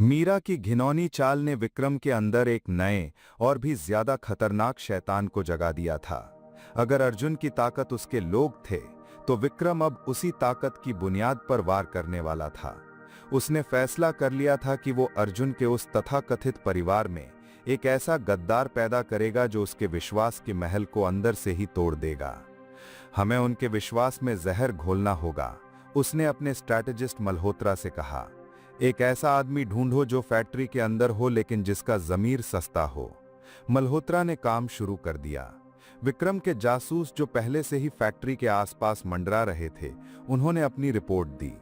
मीरा की घिनौनी चाल ने विक्रम के अंदर एक नए और भी ज्यादा खतरनाक शैतान को जगा दिया था। अगर अर्जुन की ताकत उसके लोग थे, तो विक्रम अब उसी ताकत की बुनियाद पर वार करने वाला था। उसने फैसला कर लिया था कि वो अर्जुन के उस तथाकथित परिवार में एक ऐसा गद्दार पैदा करेगा जो उसके विश्वास के महल को अंदर से ही तोड़ देगा। हमें उनके विश्वास में जहर घोलना होगा, उसने अपने स्ट्रैटेजिस्ट मल्होत्रा से कहा। एक ऐसा आदमी ढूंढो जो फैक्ट्री के अंदर हो लेकिन जिसका जमीर सस्ता हो। मल्होत्रा ने काम शुरू कर दिया। विक्रम के जासूस जो पहले से ही फैक्ट्री के आसपास मंडरा रहे थे, उन्होंने अपनी रिपोर्ट दी।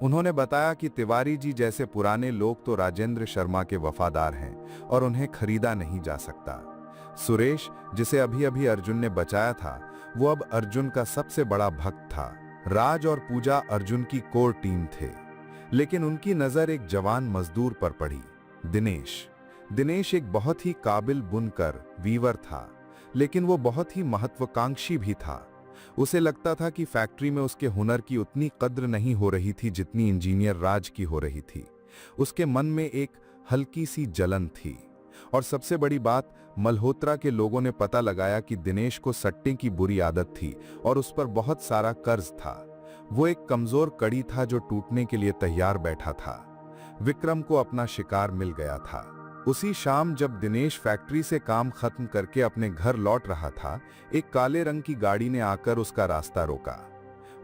उन्होंने बताया कि तिवारी जी जैसे पुराने लोग तो राजेंद्र शर्मा के वफादार हैं और उन्हें खरीदा नहीं जा सकता। सुरेश, जिसे अभी अभी अर्जुन ने बचाया था, वो अब अर्जुन का सबसे बड़ा भक्त था। राज और पूजा अर्जुन की कोर टीम थे, लेकिन उनकी नजर एक जवान मजदूर पर पड़ी, दिनेश। दिनेश एक बहुत ही काबिल बुनकर वीवर था, लेकिन वो बहुत ही महत्वाकांक्षी भी था। उसे लगता था कि फैक्ट्री में उसके हुनर की उतनी कद्र नहीं हो रही थी जितनी इंजीनियर राज की हो रही थी। उसके मन में एक हल्की सी जलन थी। और सबसे बड़ी बात, मल्होत्रा के लोगों ने पता लगाया कि दिनेश को सट्टे की बुरी आदत थी और उस पर बहुत सारा कर्ज था। वो एक कमजोर कड़ी था जो टूटने के लिए तैयार बैठा था। विक्रम को अपना शिकार मिल गया था। उसी शाम जब दिनेश फैक्ट्री से काम खत्म करके अपने घर लौट रहा था, एक काले रंग की गाड़ी ने आकर उसका रास्ता रोका।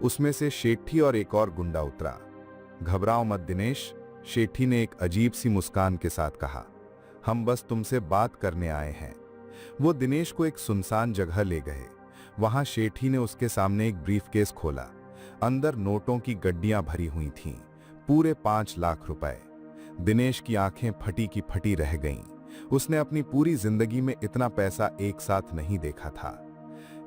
उसमें से शेट्ठी और एक और गुंडा उतरा। घबराओ मत दिनेश, शेट्ठी ने एक अजीब सी मुस्कान के साथ कहा। हम बस तुमसे बात करने आए हैं। वो दिनेश को एक सुनसान जगह ले गए। वहां शेट्ठी ने उसके सामने एक ब्रीफकेस खोला। अंदर नोटों की गड्डियां भरी हुई थीं, पूरे 5 लाख रुपए। दिनेश की आंखें फटी की फटी रह गईं। उसने अपनी पूरी जिंदगी में इतना पैसा एक साथ नहीं देखा था।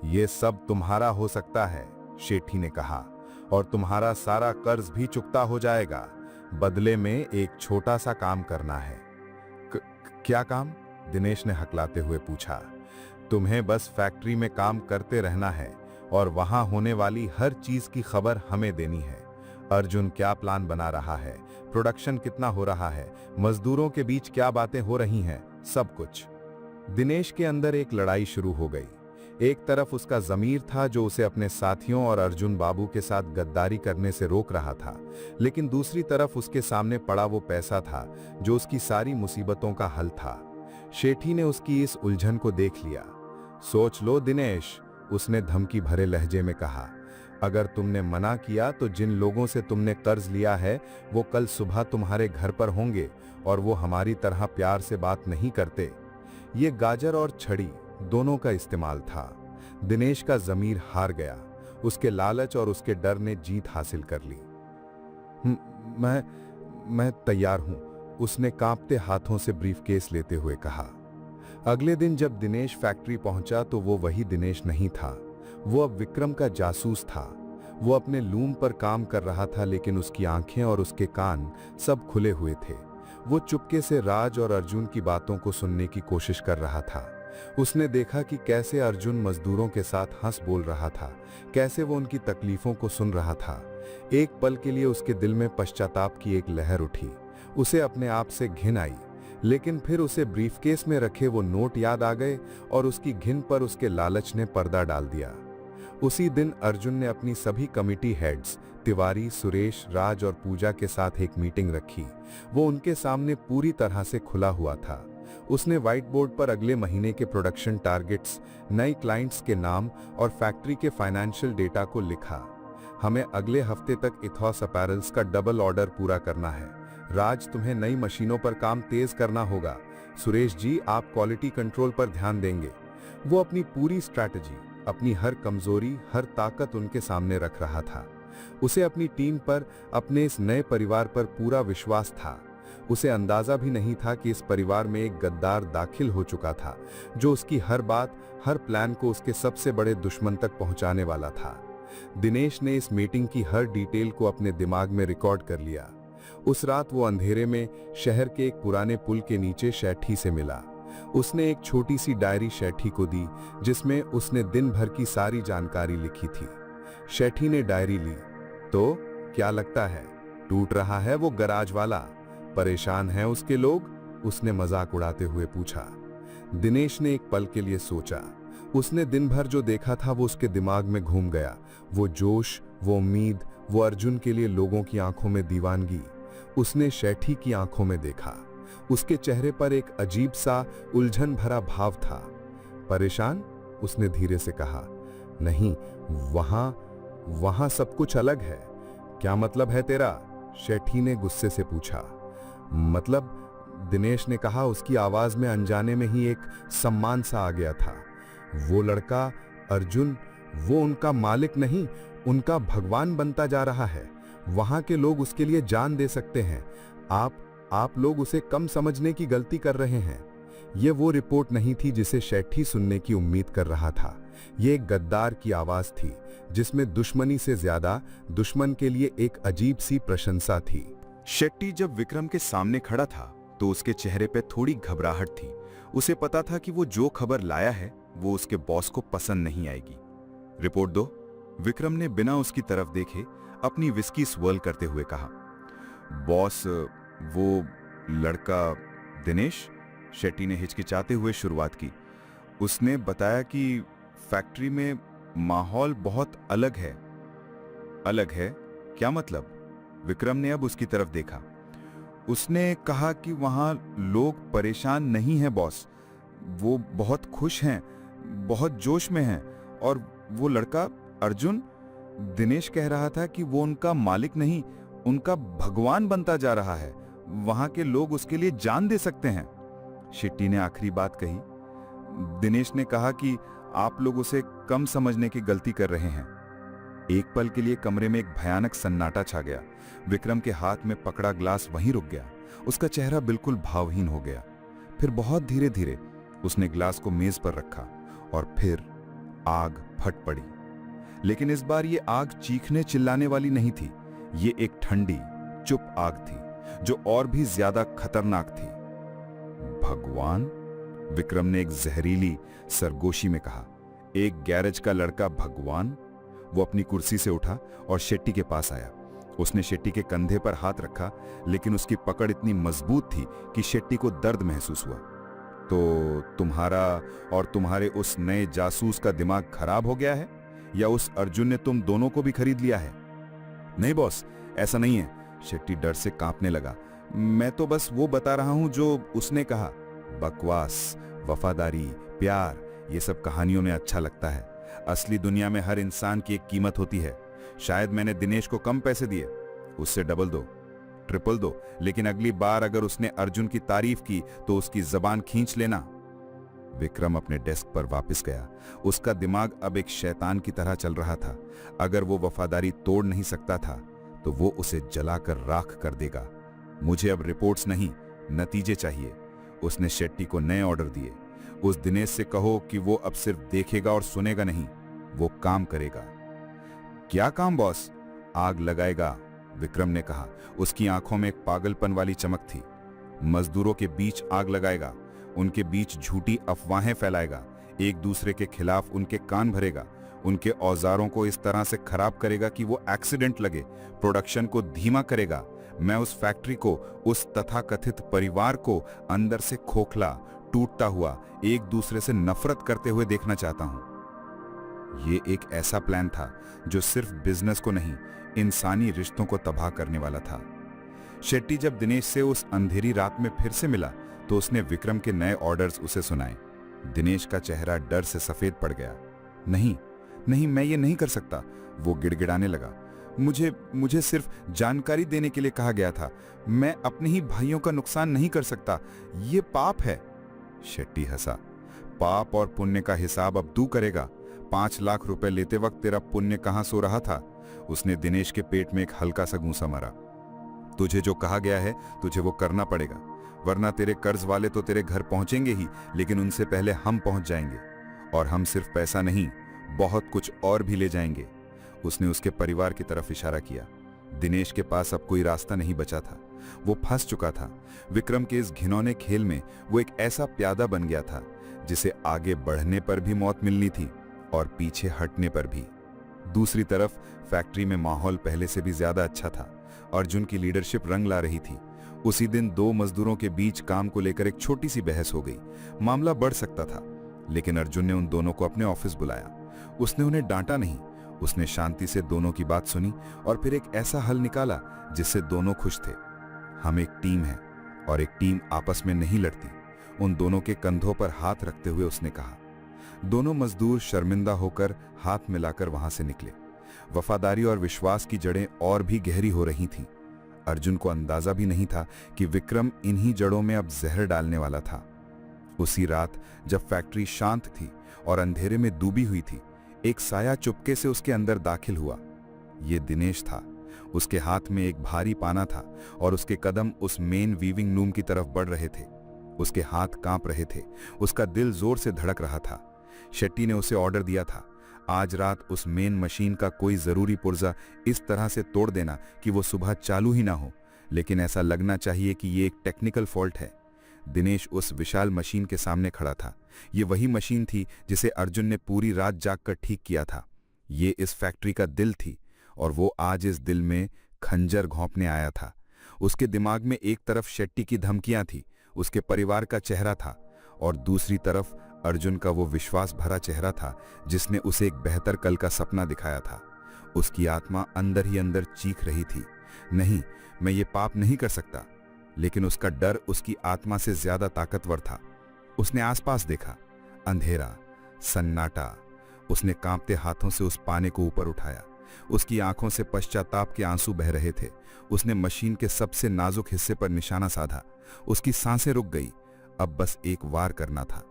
यह सब तुम्हारा हो सकता है, शेट्ठी ने कहा, और तुम्हारा सारा कर्ज भी चुकता हो जाएगा। बदले में एक छोटा सा काम करना है। क्या काम? दिनेश ने हकलाते हुए पूछा। तुम्हें बस फैक्ट्री में काम करते रहना है और वहां होने वाली हर चीज की खबर हमें देनी है। अर्जुन क्या प्लान बना रहा है, प्रोडक्शन कितना हो रहा है, मजदूरों के बीच क्या बातें हो रही हैं, सब कुछ। दिनेश के अंदर एक लड़ाई शुरू हो गई। एक तरफ उसका जमीर था जो उसे अपने साथियों और अर्जुन बाबू के साथ गद्दारी करने से रोक रहा था, लेकिन दूसरी तरफ उसके सामने पड़ा वो पैसा था जो उसकी सारी मुसीबतों का हल था। शेट्ठी ने उसकी इस उलझन को देख लिया। सोच लो दिनेश, उसने धमकी भरे लहजे में कहा। अगर तुमने मना किया तो जिन लोगों से तुमने कर्ज लिया है वो कल सुबह तुम्हारे घर पर होंगे और वो हमारी तरह प्यार से बात नहीं करते। ये गाजर और छड़ी दोनों का इस्तेमाल था। दिनेश का जमीर हार गया। उसके लालच और उसके डर ने जीत हासिल कर ली। मैं तैयार हूं, उसने कांपते हाथों से ब्रीफकेस लेते हुए कहा। अगले दिन जब दिनेश फैक्ट्री पहुंचा तो वो वही दिनेश नहीं था। वो अब विक्रम का जासूस था। वो अपने लूम पर काम कर रहा था, लेकिन उसकी आंखें और उसके कान सब खुले हुए थे। वो चुपके से राज और अर्जुन की बातों को सुनने की कोशिश कर रहा था। उसने देखा कि कैसे अर्जुन मजदूरों के साथ हंस बोल रहा था, कैसे वो उनकी तकलीफों को सुन रहा था। एक पल के लिए उसके दिल में पश्चाताप की एक लहर उठी। उसे अपने आप से घिन आई, लेकिन फिर उसे ब्रीफकेस में रखे वो नोट याद आ गए और उसकी घिन पर उसके लालच ने पर्दा डाल दिया। उसी दिन अर्जुन ने अपनी सभी कमिटी हेड्स तिवारी, सुरेश, राज और पूजा के साथ एक मीटिंग रखी। वो उनके सामने पूरी तरह से खुला हुआ था। उसने व्हाइट बोर्ड पर अगले महीने के प्रोडक्शन टारगेट्स, नई क्लाइंट्स के नाम और फैक्ट्री के फाइनेंशियल डेटा को लिखा। हमें अगले हफ्ते तक इथॉस अपैरल्स का डबल ऑर्डर पूरा करना है। राज, तुम्हें नई मशीनों पर काम तेज करना होगा। सुरेश जी, आप क्वालिटी कंट्रोल पर ध्यान देंगे। वो अपनी पूरी स्ट्रैटेजी, अपनी हर कमजोरी, हर ताकत उनके सामने रख रहा था। उसे अपनी टीम पर, अपने इस नए परिवार पर पूरा विश्वास था। उसे अंदाजा भी नहीं था कि इस परिवार में एक गद्दार दाखिल हो चुका था जो उसकी हर बात, हर प्लान को उसके सबसे बड़े दुश्मन तक पहुंचाने वाला था। दिनेश ने इस मीटिंग की हर डिटेल को अपने दिमाग में रिकॉर्ड कर लिया। उस रात वो अंधेरे में शहर के एक पुराने पुल के नीचे शेट्ठी से मिला। उसने एक छोटी सी डायरी शेट्ठी को दी जिसमें उसने दिन भर की सारी जानकारी लिखी थी। शेट्ठी ने डायरी ली। तो क्या लगता है, टूट रहा है वो गराज वाला? परेशान हैं उसके लोग? उसने मजाक उड़ाते हुए पूछा। दिनेश ने एक पल के लिए सोचा। उसने दिन भर जो देखा था वो उसके दिमाग में घूम गया। वो जोश, वो उम्मीद, वो अर्जुन के लिए लोगों की आंखों में दीवानगी। उसने शेठी की आंखों में देखा। उसके चेहरे पर एक अजीब सा उलझन भरा भाव था। परेशान? उसने धीरे से कहा। नहीं, वहां सब कुछ अलग है। क्या मतलब है तेरा? शेठी ने गुस्से से पूछा। मतलब, दिनेश ने कहा। उसकी आवाज में अनजाने में ही एक सम्मान सा आ गया था। वो लड़का अर्जुन, वो उनका मालिक नहीं, उनका भगवान बनता जा रहा है। वहां के लोग उसके लिए जान दे सकते हैं। आप लोग उसे कम समझने की गलती कर रहे हैं। ये वो रिपोर्ट नहीं थी जिसे शेठी सुनने की उम्मीद कर रहा था। ये एक गद्दार की आवाज थी, जिसमें दुश्मनी से ज्यादा दुश्मन के लिए एक अजीब सी प्रशंसा थी। शेट्टी जब विक्रम के सामने खड़ा था तो उसके चेहरे पे थोड़ी घबराहट थी। उसे पता था कि वो जो खबर लाया है वो उसके बॉस को पसंद नहीं आएगी। रिपोर्ट दो, विक्रम ने बिना उसकी तरफ देखे अपनी विस्की स्वर्ल करते हुए कहा। बॉस, वो लड़का दिनेश? शेट्टी ने हिचकिचाते हुए शुरुआत की। उसने बताया कि फैक्ट्री में माहौल बहुत अलग है। अलग है? क्या मतलब? विक्रम ने अब उसकी तरफ देखा। उसने कहा कि वहां लोग परेशान नहीं हैं बॉस, वो बहुत खुश हैं, बहुत जोश में हैं। और वो लड़का अर्जुन, दिनेश कह रहा था कि वो उनका मालिक नहीं, उनका भगवान बनता जा रहा है। वहां के लोग उसके लिए जान दे सकते हैं। शेट्टी ने आखिरी बात कही। दिनेश ने कहा कि आप लोग उसे कम समझने की गलती कर रहे हैं। एक पल के लिए कमरे में एक भयानक सन्नाटा छा गया। विक्रम के हाथ में पकड़ा ग्लास वहीं रुक गया। उसका चेहरा बिल्कुल भावहीन हो गया। फिर बहुत धीरे धीरे उसने ग्लास को मेज पर रखा और फिर आग फट पड़ी। लेकिन इस बार ये आग चीखने चिल्लाने वाली नहीं थी। ये एक ठंडी, चुप आग थी जो और भी ज्यादा खतरनाक थी। भगवान? विक्रम ने एक जहरीली सरगोशी में कहा। एक गैरेज का लड़का भगवान? वो अपनी कुर्सी से उठा और शेट्टी के पास आया। उसने शेट्टी के कंधे पर हाथ रखा, लेकिन उसकी पकड़ इतनी मजबूत थी कि शेट्टी को दर्द महसूस हुआ। तो तुम्हारा और तुम्हारे उस नए जासूस का दिमाग खराब हो गया है, या उस अर्जुन ने तुम दोनों को भी खरीद लिया है? नहीं बॉस, ऐसा नहीं है। शेट्टी डर से कांपने लगा। मैं तो बस वो बता रहा हूं जो उसने कहा। बकवास, वफादारी, प्यार, ये सब कहानियों में अच्छा लगता है। असली दुनिया में हर इंसान की एक कीमत होती है। शायद मैंने दिनेश को कम पैसे दिए, उससे डबल दो, ट्रिपल दो, लेकिन अगली बार अगर उसने अर्जुन की तारीफ की तो उसकी जबान खींच लेना। विक्रम अपने डेस्क पर वापस गया। उसका दिमाग अब एक शैतान की तरह चल रहा था। अगर वो वफादारी तोड़ नहीं सकता था तो वो उसे जलाकर राख कर देगा। मुझे अब रिपोर्ट्स नहीं, नतीजे चाहिए। उसने शेट्टी को नए ऑर्डर दिए। उस दिनेश से कहो कि वो अब सिर्फ देखेगा और सुनेगा नहीं, वो काम करेगा। क्या काम बॉस? आग लगाएगा, विक्रम ने कहा। उसकी आंखों में एक पागलपन वाली चमक थी। मजदूरों के बीच आग लगाएगा, उनके बीच झूठी अफवाहें फैलाएगा, एक दूसरे के खिलाफ उनके कान भरेगा, उनके औजारों को इस तरह से खराब करेगा कि वो एक्सीडेंट लगे, प्रोडक्शन को धीमा करेगा। मैं उस फैक्ट्री को, उस तथाकथित परिवार को अंदर से खोखला, टूटता हुआ, एक दूसरे से नफरत करते हुए देखना चाहता हूं। ये एक ऐसा प्लान था जो सिर्फ बिजनेस को नहीं, इंसानी रिश्तों को तबाह करने वाला था। शेट्टी जब दिनेश से उस अंधेरी रात में फिर से मिला तो उसने विक्रम के नए ऑर्डर्स उसे सुनाए। दिनेश का चेहरा डर से सफेद पड़ गया। नहीं नहीं, मैं ये नहीं कर सकता, वो गिड़गिड़ाने लगा। मुझे सिर्फ जानकारी देने के लिए कहा गया था। मैं अपने ही भाइयों का नुकसान नहीं कर सकता, ये पाप है। शेट्टी हंसा। पाप और पुण्य का हिसाब अब तू करेगा। 5 लाख रुपए लेते वक्त तेरा पुण्य कहां सो रहा था? उसने दिनेश के पेट में एक हल्का सा घूंसा मारा। तुझे जो कहा गया है तुझे वो करना पड़ेगा, वरना तेरे कर्ज वाले तो तेरे घर पहुंचेंगे ही, लेकिन उनसे पहले हम पहुंच जाएंगे। और हम सिर्फ पैसा नहीं, बहुत कुछ और भी ले जाएंगे। उसने उसके परिवार की तरफ इशारा किया। दिनेश के पास अब कोई रास्ता नहीं बचा था। वो फंस चुका था। विक्रम के इस घिनौने खेल में वो एक ऐसा प्यादा बन गया था जिसे आगे बढ़ने पर भी मौत मिलनी थी और पीछे हटने पर भी। दूसरी तरफ फैक्ट्री में माहौल पहले से भी ज्यादा अच्छा था। अर्जुन की लीडरशिप रंग ला रही थी। उसी दिन दो मजदूरों के बीच काम को लेकर एक छोटी सी बहस हो गई। मामला बढ़ सकता था, लेकिन अर्जुन ने उन दोनों को अपने ऑफिस बुलाया। उसने उन्हें डांटा नहीं, उसने शांति से दोनों की बात सुनी और फिर एक ऐसा हल निकाला जिससे दोनों खुश थे। हम एक टीम है और एक टीम आपस में नहीं लड़ती, उन दोनों के कंधों पर हाथ रखते हुए उसने कहा। दोनों मजदूर शर्मिंदा होकर हाथ मिलाकर वहां से निकले। वफादारी और विश्वास की जड़ें और भी गहरी हो रही थीं। अर्जुन को अंदाजा भी नहीं था कि विक्रम इन्हीं जड़ों में अब जहर डालने वाला था। उसी रात जब फैक्ट्री शांत थी और अंधेरे में डूबी हुई थी, एक साया चुपके से उसके अंदर दाखिल हुआ। ये दिनेश था। उसके हाथ में एक भारी पाना था और उसके कदम उस मेन वीविंग लूम की तरफ बढ़ रहे थे। उसके हाथ कांप रहे थे, उसका दिल जोर से धड़क रहा था। शेट्टी ने उसे ऑर्डर दिया था, आज रात उस मेन मशीन का कोई जरूरी पुर्जा इस तरह से तोड़ देना कि वो सुबह चालू ही ना हो, लेकिन ऐसा लगना चाहिए कि ये एक टेक्निकल फॉल्ट है। दिनेश उस विशाल मशीन के सामने खड़ा था। ये वही मशीन थी जिसे अर्जुन ने पूरी रात जागकर ठीक किया था। ये इस फैक्ट्री का दिल थी और वो आज इस दिल में खंजर घोंपने आया था। उसके दिमाग में एक तरफ शेट्टी की धमकियां थी, उसके परिवार का चेहरा था, और दूसरी तरफ अर्जुन का वो विश्वास भरा चेहरा था जिसने उसे एक बेहतर कल का सपना दिखाया था। उसकी आत्मा अंदर ही अंदर चीख रही थी, नहीं, मैं ये पाप नहीं कर सकता। लेकिन उसका डर उसकी आत्मा से ज्यादा ताकतवर था। उसने आसपास देखा, अंधेरा, सन्नाटा। उसने कांपते हाथों से उस पाने को ऊपर उठाया। उसकी आंखों से पश्चाताप के आंसू बह रहे थे। उसने मशीन के सबसे नाजुक हिस्से पर निशाना साधा। उसकी सांसें रुक गई। अब बस एक वार करना था,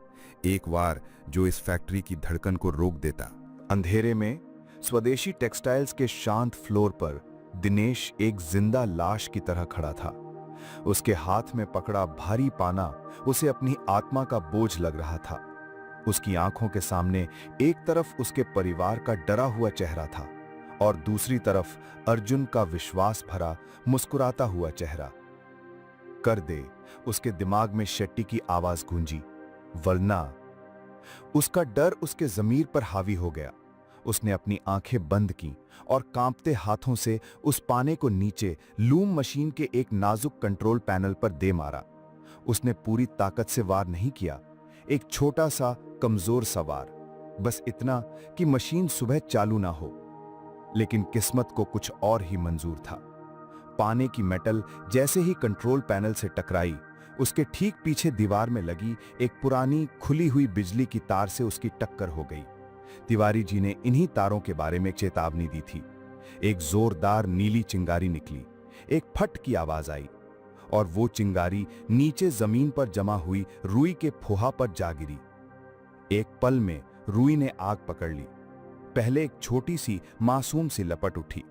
एक वार जो इस फैक्ट्री की धड़कन को रोक देता। अंधेरे में स्वदेशी टेक्सटाइल्स के शांत फ्लोर पर दिनेश एक जिंदा लाश की तरह खड़ा था। उसके हाथ में पकड़ा भारी पाना उसे अपनी आत्मा का बोझ लग रहा था। उसकी आंखों के सामने एक तरफ उसके परिवार का डरा हुआ चेहरा था और दूसरी तरफ अर्जुन का विश्वास भरा मुस्कुराता हुआ चेहरा। कर दे, उसके दिमाग में शेट्टी की आवाज गूंजी, वरना। उसका डर उसके जमीर पर हावी हो गया। उसने अपनी आंखें बंद की और कांपते हाथों से उस पाने को नीचे लूम मशीन के एक नाजुक कंट्रोल पैनल पर दे मारा। उसने पूरी ताकत से वार नहीं किया, एक छोटा सा कमजोर सा वार, बस इतना कि मशीन सुबह चालू ना हो। लेकिन किस्मत को कुछ और ही मंजूर था। पाने की मेटल जैसे ही कंट्रोल पैनल से टकराई, उसके ठीक पीछे दीवार में लगी एक पुरानी खुली हुई बिजली की तार से उसकी टक्कर हो गई। तिवारी जी ने इन्हीं तारों के बारे में चेतावनी दी थी। एक जोरदार नीली चिंगारी निकली, एक फट की आवाज आई और वो चिंगारी नीचे जमीन पर जमा हुई रुई के फोहा पर जा गिरी। एक पल में रुई ने आग पकड़ ली। पहले एक छोटी सी मासूम सी लपट उठी।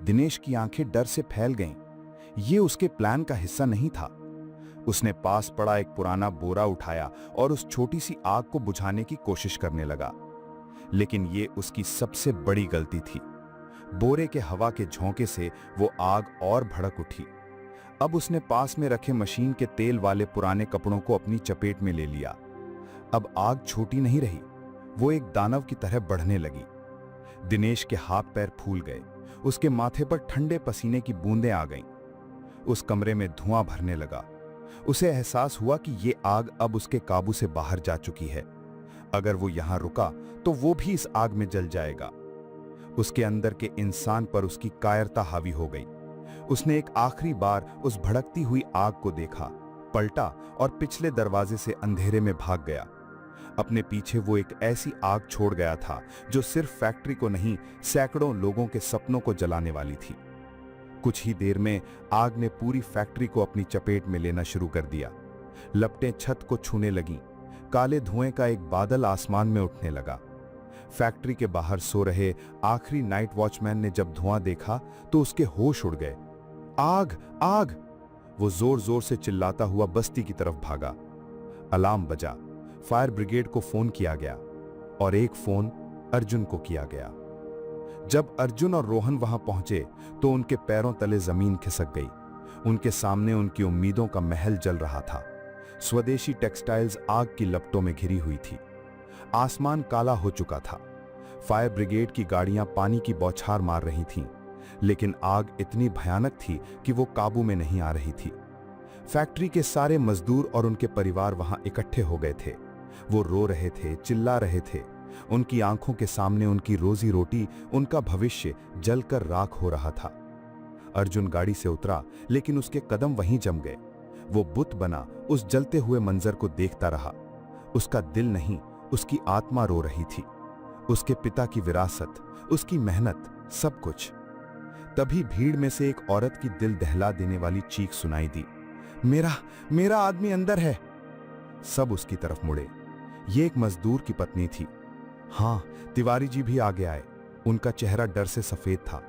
दिनेश की आंखें डर से फैल गईं। ये उसके प्लान का हिस्सा नहीं था। उसने पास पड़ा एक पुराना बोरा उठाया और उस छोटी सी आग को बुझाने की कोशिश करने लगा। लेकिन ये उसकी सबसे बड़ी गलती थी। बोरे के हवा के झोंके से वो आग और भड़क उठी। अब उसने पास में रखे मशीन के तेल वाले पुराने कपड़ों को अपनी चपेट में ले लिया। अब आग छोटी नहीं रही, वो एक दानव की तरह बढ़ने लगी। दिनेश के हाथ पैर फूल गए। उसके माथे पर ठंडे पसीने की बूंदें आ गईं। उस कमरे में धुआं भरने लगा। उसे एहसास हुआ कि ये आग अब उसके काबू से बाहर जा चुकी है। अगर वो यहां रुका तो वो भी इस आग में जल जाएगा। उसके अंदर के इंसान पर उसकी कायरता हावी हो गई। उसने एक आखिरी बार उस भड़कती हुई आग को देखा, पलटा और पिछले दरवाजे से अंधेरे में भाग गया। अपने पीछे वो एक ऐसी आग छोड़ गया था जो सिर्फ फैक्ट्री को नहीं, सैकड़ों लोगों के सपनों को जलाने वाली थी। कुछ ही देर में आग ने पूरी फैक्ट्री को अपनी चपेट में लेना शुरू कर दिया। लपटें छत को छूने लगीं। काले धुएं का एक बादल आसमान में उठने लगा। फैक्ट्री के बाहर सो रहे आखिरी नाइट वॉचमैन ने जब धुआं देखा तो उसके होश उड़ गए। आग, आग! वो जोर जोर से चिल्लाता हुआ बस्ती की तरफ भागा। अलार्म बजा। फायर ब्रिगेड को फोन किया गया और एक फोन अर्जुन को किया गया। जब अर्जुन और रोहन वहां पहुंचे तो उनके पैरों तले जमीन खिसक गई। उनके सामने उनकी उम्मीदों का महल जल रहा था। स्वदेशी टेक्सटाइल्स आग की लपटों में घिरी हुई थी। आसमान काला हो चुका था। फायर ब्रिगेड की गाड़ियां पानी की बौछार मार रही थीं, लेकिन आग इतनी भयानक थी कि वो काबू में नहीं आ रही थी। फैक्ट्री के सारे मजदूर और उनके परिवार वहां इकट्ठे हो गए थे। वो रो रहे थे, चिल्ला रहे थे। उनकी आंखों के सामने उनकी रोजी रोटी, उनका भविष्य जलकर राख हो रहा था। अर्जुन गाड़ी से उतरा, लेकिन उसके कदम वहीं जम गए। वो बुत बना उस जलते हुए मंजर को देखता रहा। उसका दिल नहीं, उसकी आत्मा रो रही थी। उसके पिता की विरासत, उसकी मेहनत, सब कुछ। तभी भीड़ में से एक औरत की दिल दहला देने वाली चीख सुनाई दी, मेरा मेरा आदमी अंदर है। सब उसकी तरफ मुड़े। ये एक मजदूर की पत्नी थी। हां, तिवारी जी भी आगे आए। उनका चेहरा डर से सफेद था।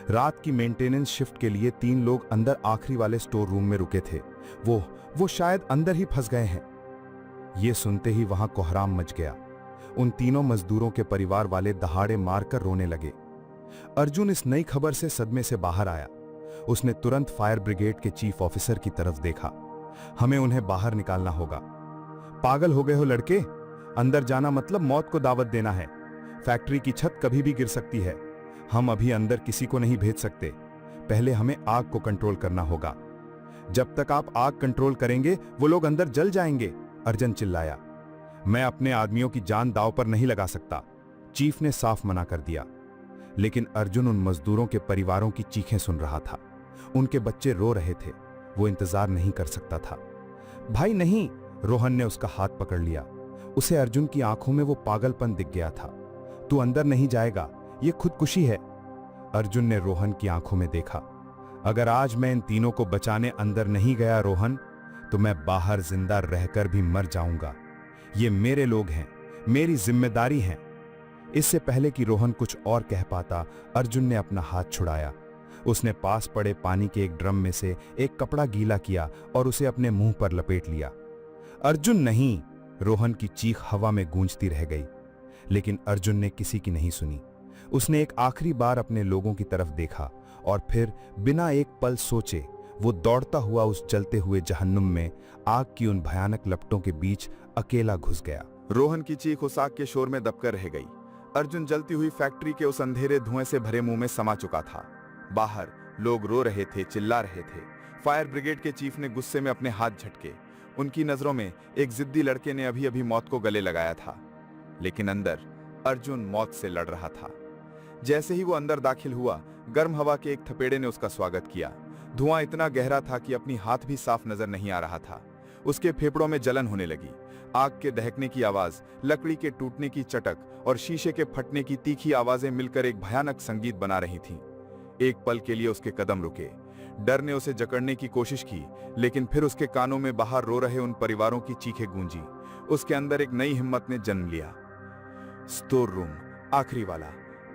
रात की मेंटेनेंस शिफ्ट के लिए 3 लोग अंदर आखिरी वाले स्टोर रूम में रुके थे। वो शायद अंदर ही फंस गए हैं। ये सुनते ही वहां कोहराम मच गया। उन तीनों मजदूरों के परिवार वाले दहाड़े मारकर रोने लगे। अर्जुन इस नई खबर से सदमे से बाहर आया। उसने तुरंत फायर ब्रिगेड के चीफ ऑफिसर की तरफ देखा। हमें उन्हें बाहर निकालना होगा। पागल हो गए हो लड़के? अंदर जाना मतलब मौत को दावत देना है। फैक्ट्री की छत कभी भी गिर सकती है। हम अभी अंदर किसी को नहीं भेज सकते। पहले हमें आग को कंट्रोल करना होगा। जब तक आप आग कंट्रोल करेंगे वो लोग अंदर जल जाएंगे, अर्जुन चिल्लाया। मैं अपने आदमियों की जान दांव पर नहीं लगा सकता, चीफ ने साफ मना कर दिया। लेकिन अर्जुन उन मजदूरों के परिवारों की चीखें सुन रहा था। उनके बच्चे रो रहे थे। वो इंतजार नहीं कर सकता था। भाई नहीं, रोहन ने उसका हाथ पकड़ लिया। उसे अर्जुन की आंखों में वो पागलपन दिख गया था। तू अंदर नहीं जाएगा, ये खुदकुशी है। अर्जुन ने रोहन की आंखों में देखा। अगर आज मैं इन तीनों को बचाने अंदर नहीं गया रोहन, तो मैं बाहर जिंदा रहकर भी मर जाऊंगा। ये मेरे लोग हैं, मेरी जिम्मेदारी है। इससे पहले कि रोहन कुछ और कह पाता, अर्जुन ने अपना हाथ छुड़ाया। उसने पास पड़े पानी के एक ड्रम में से एक कपड़ा गीला किया और उसे अपने मुंह पर लपेट लिया। अर्जुन नहीं, रोहन की चीख हवा में गूंजती रह गई। लेकिन अर्जुन ने किसी की नहीं सुनी। उसने एक आखिरी बार अपने लोगों की तरफ देखा और फिर बिना एक पल सोचे वो दौड़ता हुआ उस जलते हुए जहन्नुम में आग की उन भयानक लपटों के बीच अकेला घुस गया। रोहन की चीख उस आग के शोर में दबकर रह गई। अर्जुन जलती हुई फैक्ट्री के उस अंधेरे धुएं से भरे मुंह में समा चुका था। बाहर लोग रो रहे थे, चिल्ला रहे थे। फायर ब्रिगेड के चीफ ने गुस्से में अपने हाथ झटके। उनकी नजरों में एक जिद्दी लड़के ने अभी अभी मौत को गले लगाया था। लेकिन अंदर अर्जुन मौत से लड़ रहा था। जैसे ही वो अंदर दाखिल हुआ, गर्म हवा के एक थपेड़े ने उसका स्वागत किया। धुआं इतना गहरा था कि अपनी हाथ भी साफ नजर नहीं आ रहा था। उसके फेफड़ों में जलन होने लगी। आग के दहकने की आवाज, लकड़ी के टूटने की चटक और शीशे के फटने की तीखी आवाजें मिलकर एक भयानक संगीत बना रही थीं। एक पल के लिए उसके कदम रुके। डर ने उसे जकड़ने की कोशिश की, लेकिन फिर उसके कानों में बाहर रो रहे उन परिवारों की चीखें गूंजी। उसके अंदर एक नई हिम्मत ने जन्म लिया। स्टोर रूम, आखिरी वाला।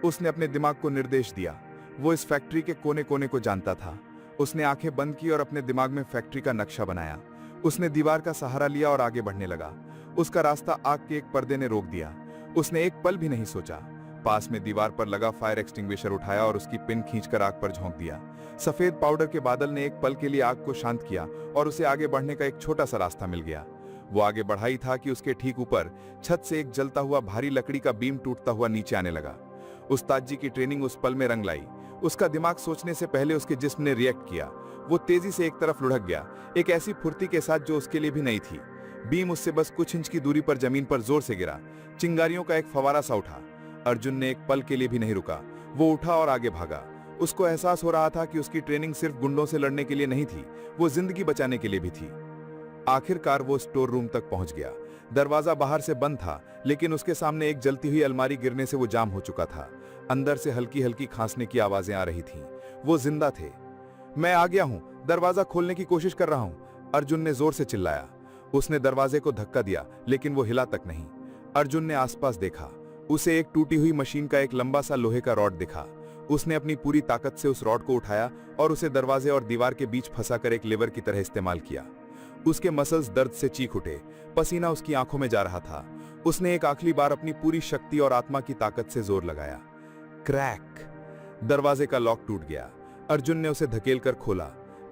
उसने अपने दिमाग को निर्देश दिया। वो इस फैक्ट्री के कोने कोने को जानता था। उसने आंखें बंद की और अपने दिमाग में फैक्ट्री का नक्शा बनाया। उसने दीवार का सहारा लिया और आगे बढ़ने लगा। उसका रास्ता आग के एक पर्दे ने रोक दिया। उसने एक पल भी नहीं सोचा। पास में दीवार पर लगा फायर एक्सटिंग्विशर उठाया और उसकी पिन खींचकर आग पर झोंक दिया। सफेद पाउडर के बादल ने एक पल के लिए आग को शांत किया और उसे आगे बढ़ने का एक छोटा सा रास्ता मिल गया। वो आगे बढ़ा ही था कि उसके ठीक ऊपर छत से एक जलता हुआ भारी लकड़ी का बीम टूटता हुआ नीचे आने लगा। उस्ताद जी की ट्रेनिंग उस पल में रंग लाई। उसका दिमाग सोचने से पहले उसके जिस्म ने रिएक्ट किया। वो तेजी से एक तरफ लुढ़क गया, एक ऐसी फुर्ती के साथ जो उसके लिए भी नई थी। बीम उससे बस कुछ इंच की दूरी पर जमीन पर जोर से गिरा। चिंगारियों का एक फवारा सा उठा। अर्जुन ने एक पल के लिए भी नहीं रुका। वो उठा और आगे भागा। उसको एहसास हो रहा था कि उसकी ट्रेनिंग सिर्फ गुंडों से लड़ने के लिए नहीं थी, वो जिंदगी बचाने के लिए भी थी। आखिरकार वो स्टोर रूम तक पहुंच गया। दरवाजा बाहर से बंद था, लेकिन उसके सामने एक जलती हुई अलमारी गिरने से वो जाम हो चुका था। अंदर से हल्की हल्की खांसने की आवाजें आ रही थीं। वो जिंदा थे। मैं आ गया हूं, दरवाजा खोलने की कोशिश कर रहा हूं, अर्जुन ने जोर से चिल्लाया। उसने दरवाजे को धक्का दिया, लेकिन वो हिला तक नहीं। अर्जुन ने आसपास देखा। उसे एक टूटी हुई मशीन का एक लंबा सा लोहे का रॉड दिखा। उसने अपनी पूरी ताकत से उस रॉड को उठाया और उसे दरवाजे और दीवार के बीच फंसाकर एक लिवर की तरह इस्तेमाल किया। उसके मसल्स दर्द से चीख उठे। पसीना उसकी आंखों में जा रहा था। उसने एक आखिरी बार अपनी पूरी शक्ति और आत्मा की ताकत से जोर लगाया। क्रैक! दरवाजे का लॉक टूट गया। अर्जुन ने उसे धकेलकर खोला।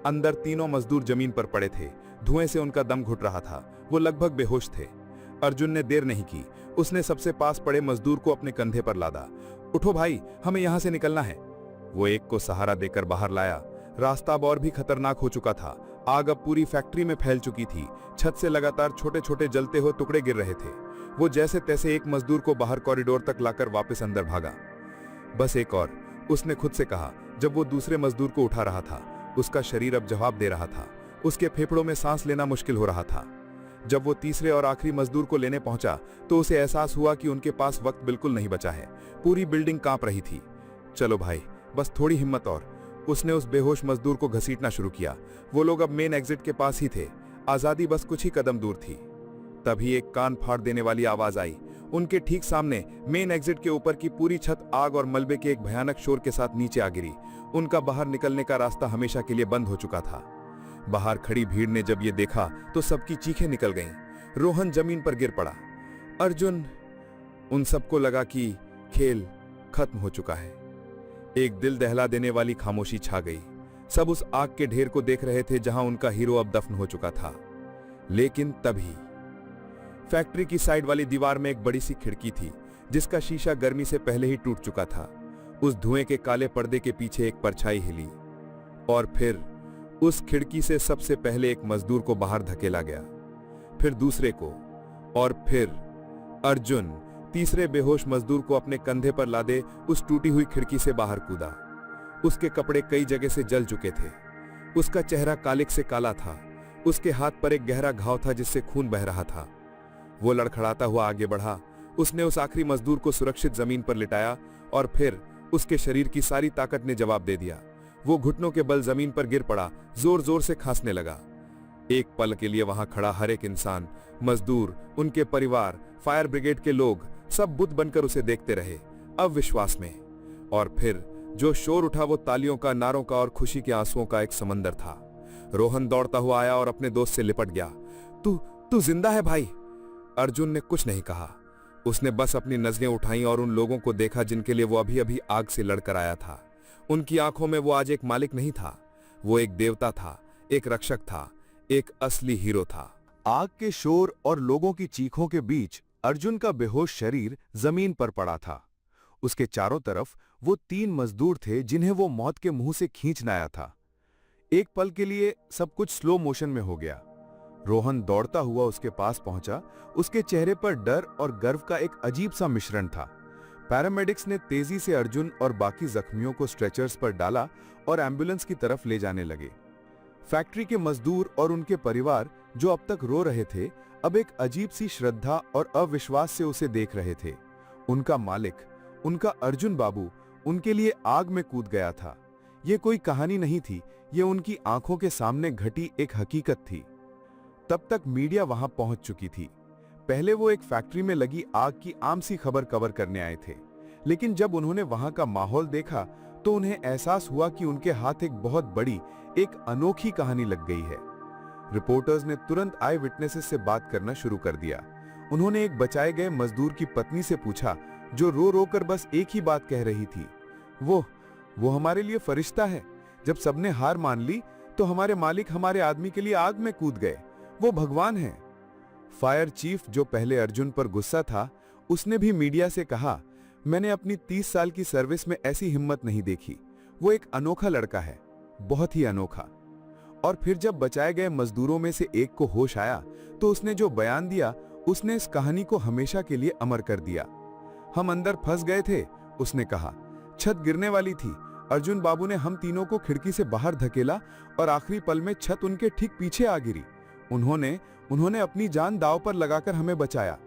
अंदर तीनों मजदूर जमीन पर पड़े थे। धुएं से उनका दम घुट रहा था। वो लगभग बेहोश थे। अर्जुन ने देर नहीं की। उसने सबसे पास पड़े मजदूर को अपने कंधे पर लादा। उठो भाई, हमें यहां से निकलना है। वो एक को सहारा देकर बाहर लाया। रास्ता अब और भी खतरनाक हो चुका था। आग अब पूरी फैक्ट्री में फैल चुकी थी। छत से लगातार छोटे छोटे जलते हुए टुकड़े गिर रहे थे। वो जैसे तैसे एक मजदूर को बाहर कॉरिडोर तक लाकर वापस अंदर भागा। बस एक और, उसने खुद से कहा जब वो दूसरे मजदूर को उठा रहा था। उसका शरीर अब जवाब दे रहा था। उसके फेफड़ों में सांस लेना मुश्किल हो रहा था। जब वो तीसरे और आखिरी मजदूर को लेने पहुंचा तो उसे एहसास हुआ कि उनके पास वक्त बिल्कुल नहीं बचा है। पूरी बिल्डिंग कांप रही थी। चलो भाई, बस थोड़ी हिम्मत और। उसने उस बेहोश मजदूर को घसीटना शुरू किया। वो लोग अब मेन एग्जिट के पास ही थे। आजादी बस कुछ ही कदम दूर थी। तभी एक कान फाड़ देने वाली आवाज आई। उनके ठीक सामने मेन एग्जिट के ऊपर की पूरी छत आग और मलबे के एक भयानक शोर के साथ नीचे आ गिरी। उनका बाहर निकलने का रास्ता हमेशा के लिए बंद हो चुका था। बाहर खड़ी भीड़ ने जब ये देखा तो सबकी चीखें निकल गईं। रोहन जमीन पर गिर पड़ा। अर्जुन, उन सबको लगा कि खेल खत्म हो चुका है। एक दिल दहला देने वाली खामोशी छा गई। सब उस आग के ढेर को देख रहे थे जहां उनका हीरो अब दफन हो चुका था। लेकिन तभी फैक्ट्री की साइड वाली दीवार में एक बड़ी सी खिड़की थी जिसका शीशा गर्मी से पहले ही टूट चुका था। उस धुएं के काले पर्दे के पीछे एक परछाई हिली और फिर उस खिड़की से सबसे पहले एक मजदूर को बाहर धकेला गया, फिर दूसरे को, और फिर अर्जुन तीसरे बेहोश मजदूर को अपने कंधे पर लादे उस टूटी हुई खिड़की से बाहर कूदा। उसके कपड़े कई जगह से जल चुके थे। उसका चेहरा कालिक से काला था। उसके हाथ पर एक गहरा घाव था जिससे खून बह रहा था। वो लड़खड़ाता हुआ आगे बढ़ा। उसने उस आखिरी मजदूर को सुरक्षित जमीन पर लिटाया और फिर उसके शरीर की सारी ताकत ने जवाब दे दिया। वो घुटनों के बल जमीन पर गिर पड़ा, जोर जोर से खांसने लगा। एक पल के लिए वहां खड़ा हर एक इंसान, मजदूर, उनके परिवार, फायर ब्रिगेड के लोग, सब बुत बनकर उसे देखते रहे, अविश्वास में। और फिर जो शोर उठा वो तालियों का, नारों का और खुशी के आंसुओं का एक समंदर था। रोहन दौड़ता हुआ आया और अपने दोस्त से लिपट गया। तू जिंदा है भाई? अर्जुन ने कुछ नहीं कहा। उसने बस अपनी नजरें उठाई और उन लोगों को देखा जिनके लिए वो अभी अभी आग से लड़कर आया था। उनकी आंखों में वो आज एक मालिक नहीं था, वो एक देवता था, एक रक्षक था, एक असली हीरो था। आग के शोर और लोगों की चीखों के बीच अर्जुन का बेहोश शरीर जमीन पर पड़ा था। उसके चारों तरफ वो 3 मजदूर थे जिन्हें वो मौत के मुंह से खींच लाया था। एक पल के लिए सब कुछ स्लो मोशन में हो गया। रोहन दौड़ता हुआ उसके पास पहुंचा। उसके चेहरे पर डर और गर्व का एक अजीब सा मिश्रण था। पैरामेडिक्स ने तेजी से अर्जुन और बाकी जख्मियों को स्ट्रेचर्स पर डाला और एम्बुलेंस की तरफ ले जाने लगे। फैक्ट्री के मजदूर और उनके परिवार जो अब तक रो रहे थे, अब एक अजीब सी श्रद्धा और अविश्वास से उसे देख रहे थे। उनका मालिक, उनका अर्जुन बाबू, उनके लिए आग में कूद गया था। ये कोई कहानी नहीं थी, ये उनकी आंखों के सामने घटी एक हकीकत थी। तब तक मीडिया वहां पहुंच चुकी थी। पहले वो एक फैक्ट्री में लगी आग की आम सी खबर कवर करने आए थे, लेकिन जब उन्होंने वहां का माहौल देखा तो उन्हें एहसास हुआ कि उनके हाथ एक बहुत बड़ी, एक अनोखी कहानी लग गई है। रिपोर्टर्स ने तुरंत आई विटनेसेस से बात करना शुरू कर दिया। उन्होंने एक बचाए गए मजदूर की पत्नी से पूछा, जो रो रो कर बस एक ही बात कह रही थी, वो हमारे लिए फरिश्ता है। जब सबने हार मान ली तो हमारे मालिक हमारे आदमी के लिए आग में कूद गए। वो भगवान है। फायर चीफ, जो पहले अर्जुन पर गुस्सा था, उसने भी मीडिया से कहा, मैंने अपनी 30 साल की सर्विस में ऐसी हिम्मत नहीं देखी। वो एक अनोखा लड़का है, बहुत ही अनोखा। और फिर जब बचाए गए मजदूरों में से एक को होश आया तो उसने जो बयान दिया, उसने इस कहानी को हमेशा के लिए अमर कर दिया। हम अंदर फंस गए थे, उसने कहा। छत गिरने वाली थी। अर्जुन बाबू ने हम तीनों को खिड़की से बाहर धकेला और आखिरी पल में छत उनके ठीक पीछे आ गिरी। उन्होंने अपनी जान दांव पर लगाकर हमें बचाया।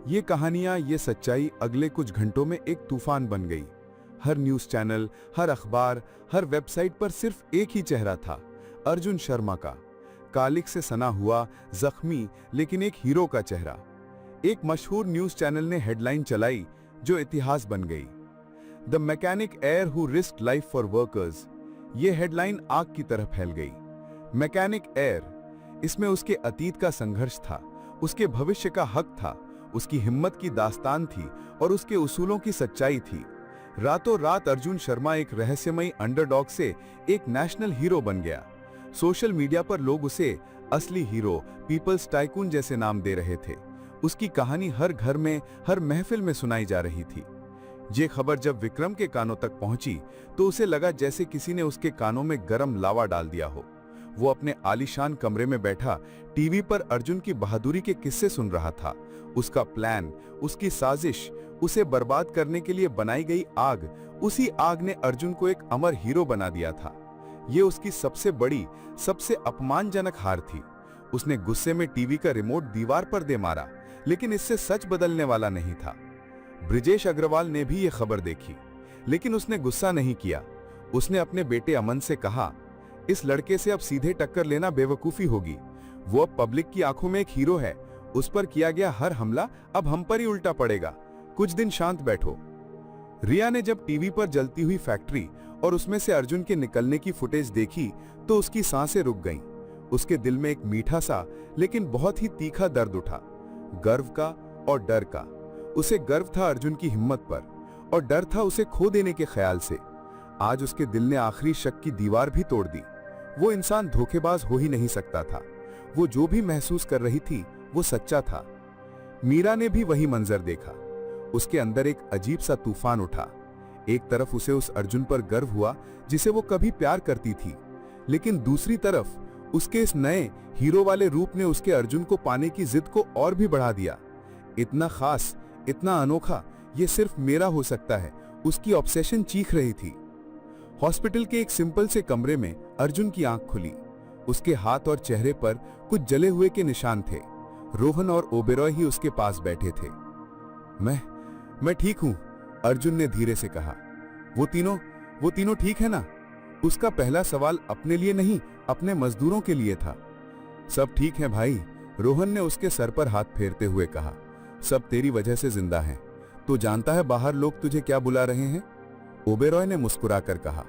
ये कहानियां, ये सच्चाई अगले कुछ घंटों में एक तूफान बन गई। हर न्यूज चैनल, हर अखबार, हर वेबसाइट पर सिर्फ एक ही चेहरा था, अर्जुन शर्मा का। कालिक से सना हुआ, जख्मी, लेकिन एक हीरो का चेहरा। एक मशहूर न्यूज चैनल ने हेडलाइन चलाई जो इतिहास बन गई, the mechanic air who risked life for workers. ये हेडलाइन आग की तरह फैल गई। मैकेनिक एयर, इसमें उसके अतीत का संघर्ष था, उसके भविष्य का हक था, उसकी हिम्मत की दास्तान थी और उसके उसूलों की सच्चाई थी। रातों रात अर्जुन शर्मा एक रहस्यमयी अंडरडॉग से एक नेशनल हीरो बन गया। सोशल मीडिया पर लोग उसे असली हीरो, पीपल्स टाइकून जैसे नाम दे रहे थे। उसकी कहानी हर घर में, हर महफिल में सुनाई जा रही थी। ये खबर जब विक्रम के कानों तक पहुंची तो उसे लगा जैसे किसी ने उसके कानों में गरम लावा डाल दिया हो। वो अपने आलीशान कमरे में बैठा टीवी पर अर्जुन की बहादुरी के किस्से सुन रहा था। उसका प्लान, उसकी साजिश, उसे बर्बाद करने के लिए बनाई गई आग, उसी आग ने अर्जुन को एक अमर हीरो बना दिया था। ये उसकी सबसे बड़ी, सबसे अपमानजनक हार थी। उसने गुस्से में टीवी का रिमोट दीवार पर दे मारा, लेकिन इससे सच बदलने वाला नहीं था। ब्रिजेश अग्रवाल ने भी ये खबर देखी, लेकिन उसने गुस्सा नहीं किया। उसने अपने बेटे अमन से कहा, इस लड़के से अब सीधे टक्कर लेना बेवकूफी होगी। वो अब पब्लिक की आंखों में एक हीरो है। उस पर किया गया हर हमला अब हम पर ही उल्टा पड़ेगा। कुछ दिन शांत बैठो। रिया ने जब टीवी पर जलती हुई फैक्ट्री और उसमें से अर्जुन के निकलने की फुटेज देखी तो उसकी सांसें रुक गईं। उसके दिल में एक मीठा सा लेकिन बहुत ही तीखा दर्द उठा, गर्व का और डर का। उसे गर्व था अर्जुन की हिम्मत पर और डर था उसे खो देने के ख्याल से। आज उसके दिल ने आखिरी शक की दीवार भी तोड़ दी। वो इंसान धोखेबाज हो ही नहीं सकता था। वो जो भी महसूस कर रही थी वो सच्चा था। मीरा ने भी वही मंजर देखा। उसके अंदर एक अजीब सा तूफान उठा। एक तरफ उसे उस अर्जुन पर गर्व हुआ जिसे वो कभी प्यार करती थी, लेकिन दूसरी तरफ उसके इस नए हीरो वाले रूप ने उसके अर्जुन को पाने की जिद को और भी बढ़ा दिया। इतना खास, इतना अनोखा, ये सिर्फ मेरा हो सकता है, उसकी ऑब्सेशन चीख रही थी। हॉस्पिटल के एक सिंपल से कमरे में अर्जुन की आंख खुली। उसके हाथ और चेहरे पर कुछ जले हुए के निशान थे। रोहन और ओबेरॉय ही उसके पास बैठे थे। मैं ठीक हूं, अर्जुन ने धीरे से कहा। वो तीनों ठीक है ना? उसका पहला सवाल अपने लिए नहीं, अपने मजदूरों के लिए था। सब ठीक है भाई, रोहन ने उसके सर पर हाथ फेरते हुए कहा। सब तेरी वजह से जिंदा हैं। तो जानता है बाहर लोग तुझे क्या बुला रहे हैं? ओबेरॉय ने मुस्कुराकर कहा।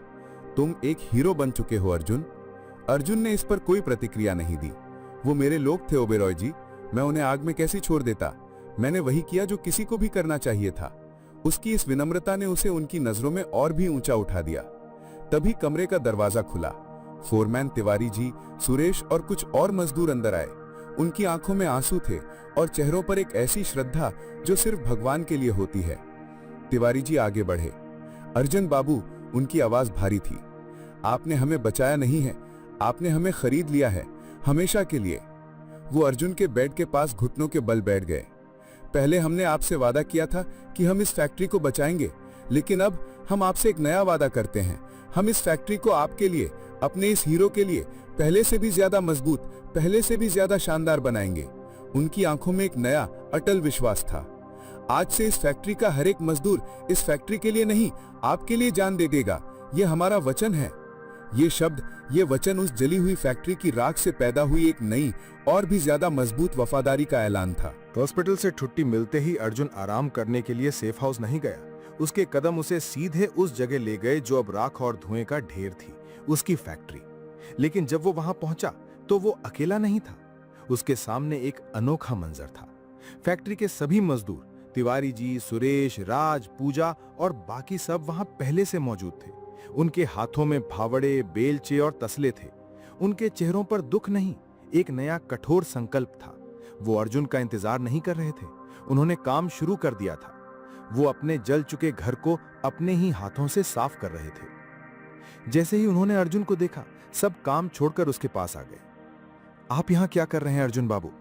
तुम एक हीरो बन चुके हो अर्जुन। अर्जुन ने इस पर कोई प्रतिक्रिया नहीं दी। वो मेरे लोग थे ओबेरॉय जी, मैं उन्हें आग में कैसे छोड़ देता? मैंने वही किया जो किसी को भी करना चाहिए था। उसकी इस विनम्रता ने उसे उनकी नजरों में और भी ऊंचा उठा दिया। तभी कमरे का दरवाजा खुला। फोरमैन तिवारी जी, सुरेश और कुछ और मजदूर अंदर आए। उनकी आंखों में आंसू थे और चेहरों पर एक ऐसी श्रद्धा जो सिर्फ भगवान के लिए होती है। तिवारी जी आगे बढ़े। अर्जुन बाबू, उनकी आवाज भारी थी, आपने हमें बचाया नहीं है, आपने हमें खरीद लिया है, हमेशा के लिए। वो अर्जुन के बेड के पास घुटनों के बल बैठ गए। पहले हमने आपसे वादा किया था कि हम इस फैक्ट्री को बचाएंगे, लेकिन अब हम आपसे एक नया वादा करते हैं। हम इस फैक्ट्री को आपके लिए, अपने इस हीरो के लिए पहले से भी ज्यादा मजबूत, पहले से भी ज्यादा शानदार बनाएंगे। उनकी आंखों में एक नया अटल विश्वास था। आज से इस फैक्ट्री का हर एक मजदूर इस फैक्ट्री के लिए नहीं, आपके लिए जान दे देगा। ये हमारा वचन है। ये शब्द, ये वचन उस जली हुई फैक्ट्री की राख से पैदा हुई एक नई और भी ज्यादा मजबूत वफादारी का ऐलान था। हॉस्पिटल से छुट्टी मिलते ही अर्जुन आराम करने के लिए सेफ हाउस नहीं गया। उसके कदम उसे सीधे उस जगह ले गए जो अब राख और धुएं का ढेर थी, उसकी फैक्ट्री। लेकिन जब वो वहां पहुंचा तो वो अकेला नहीं था। उसके सामने एक अनोखा मंजर था। फैक्ट्री के सभी मजदूर, तिवारी जी, सुरेश, राज, पूजा और बाकी सब वहां पहले से मौजूद थे। उनके हाथों में फावड़े, बेलचे और तसले थे। उनके चेहरों पर दुख नहीं, एक नया कठोर संकल्प था। वो अर्जुन का इंतजार नहीं कर रहे थे, उन्होंने काम शुरू कर दिया था। वो अपने जल चुके घर को अपने ही हाथों से साफ कर रहे थे। जैसे ही उन्होंने अर्जुन को देखा, सब काम छोड़कर उसके पास आ गए। आप यहां क्या कर रहे हैं अर्जुन बाबू?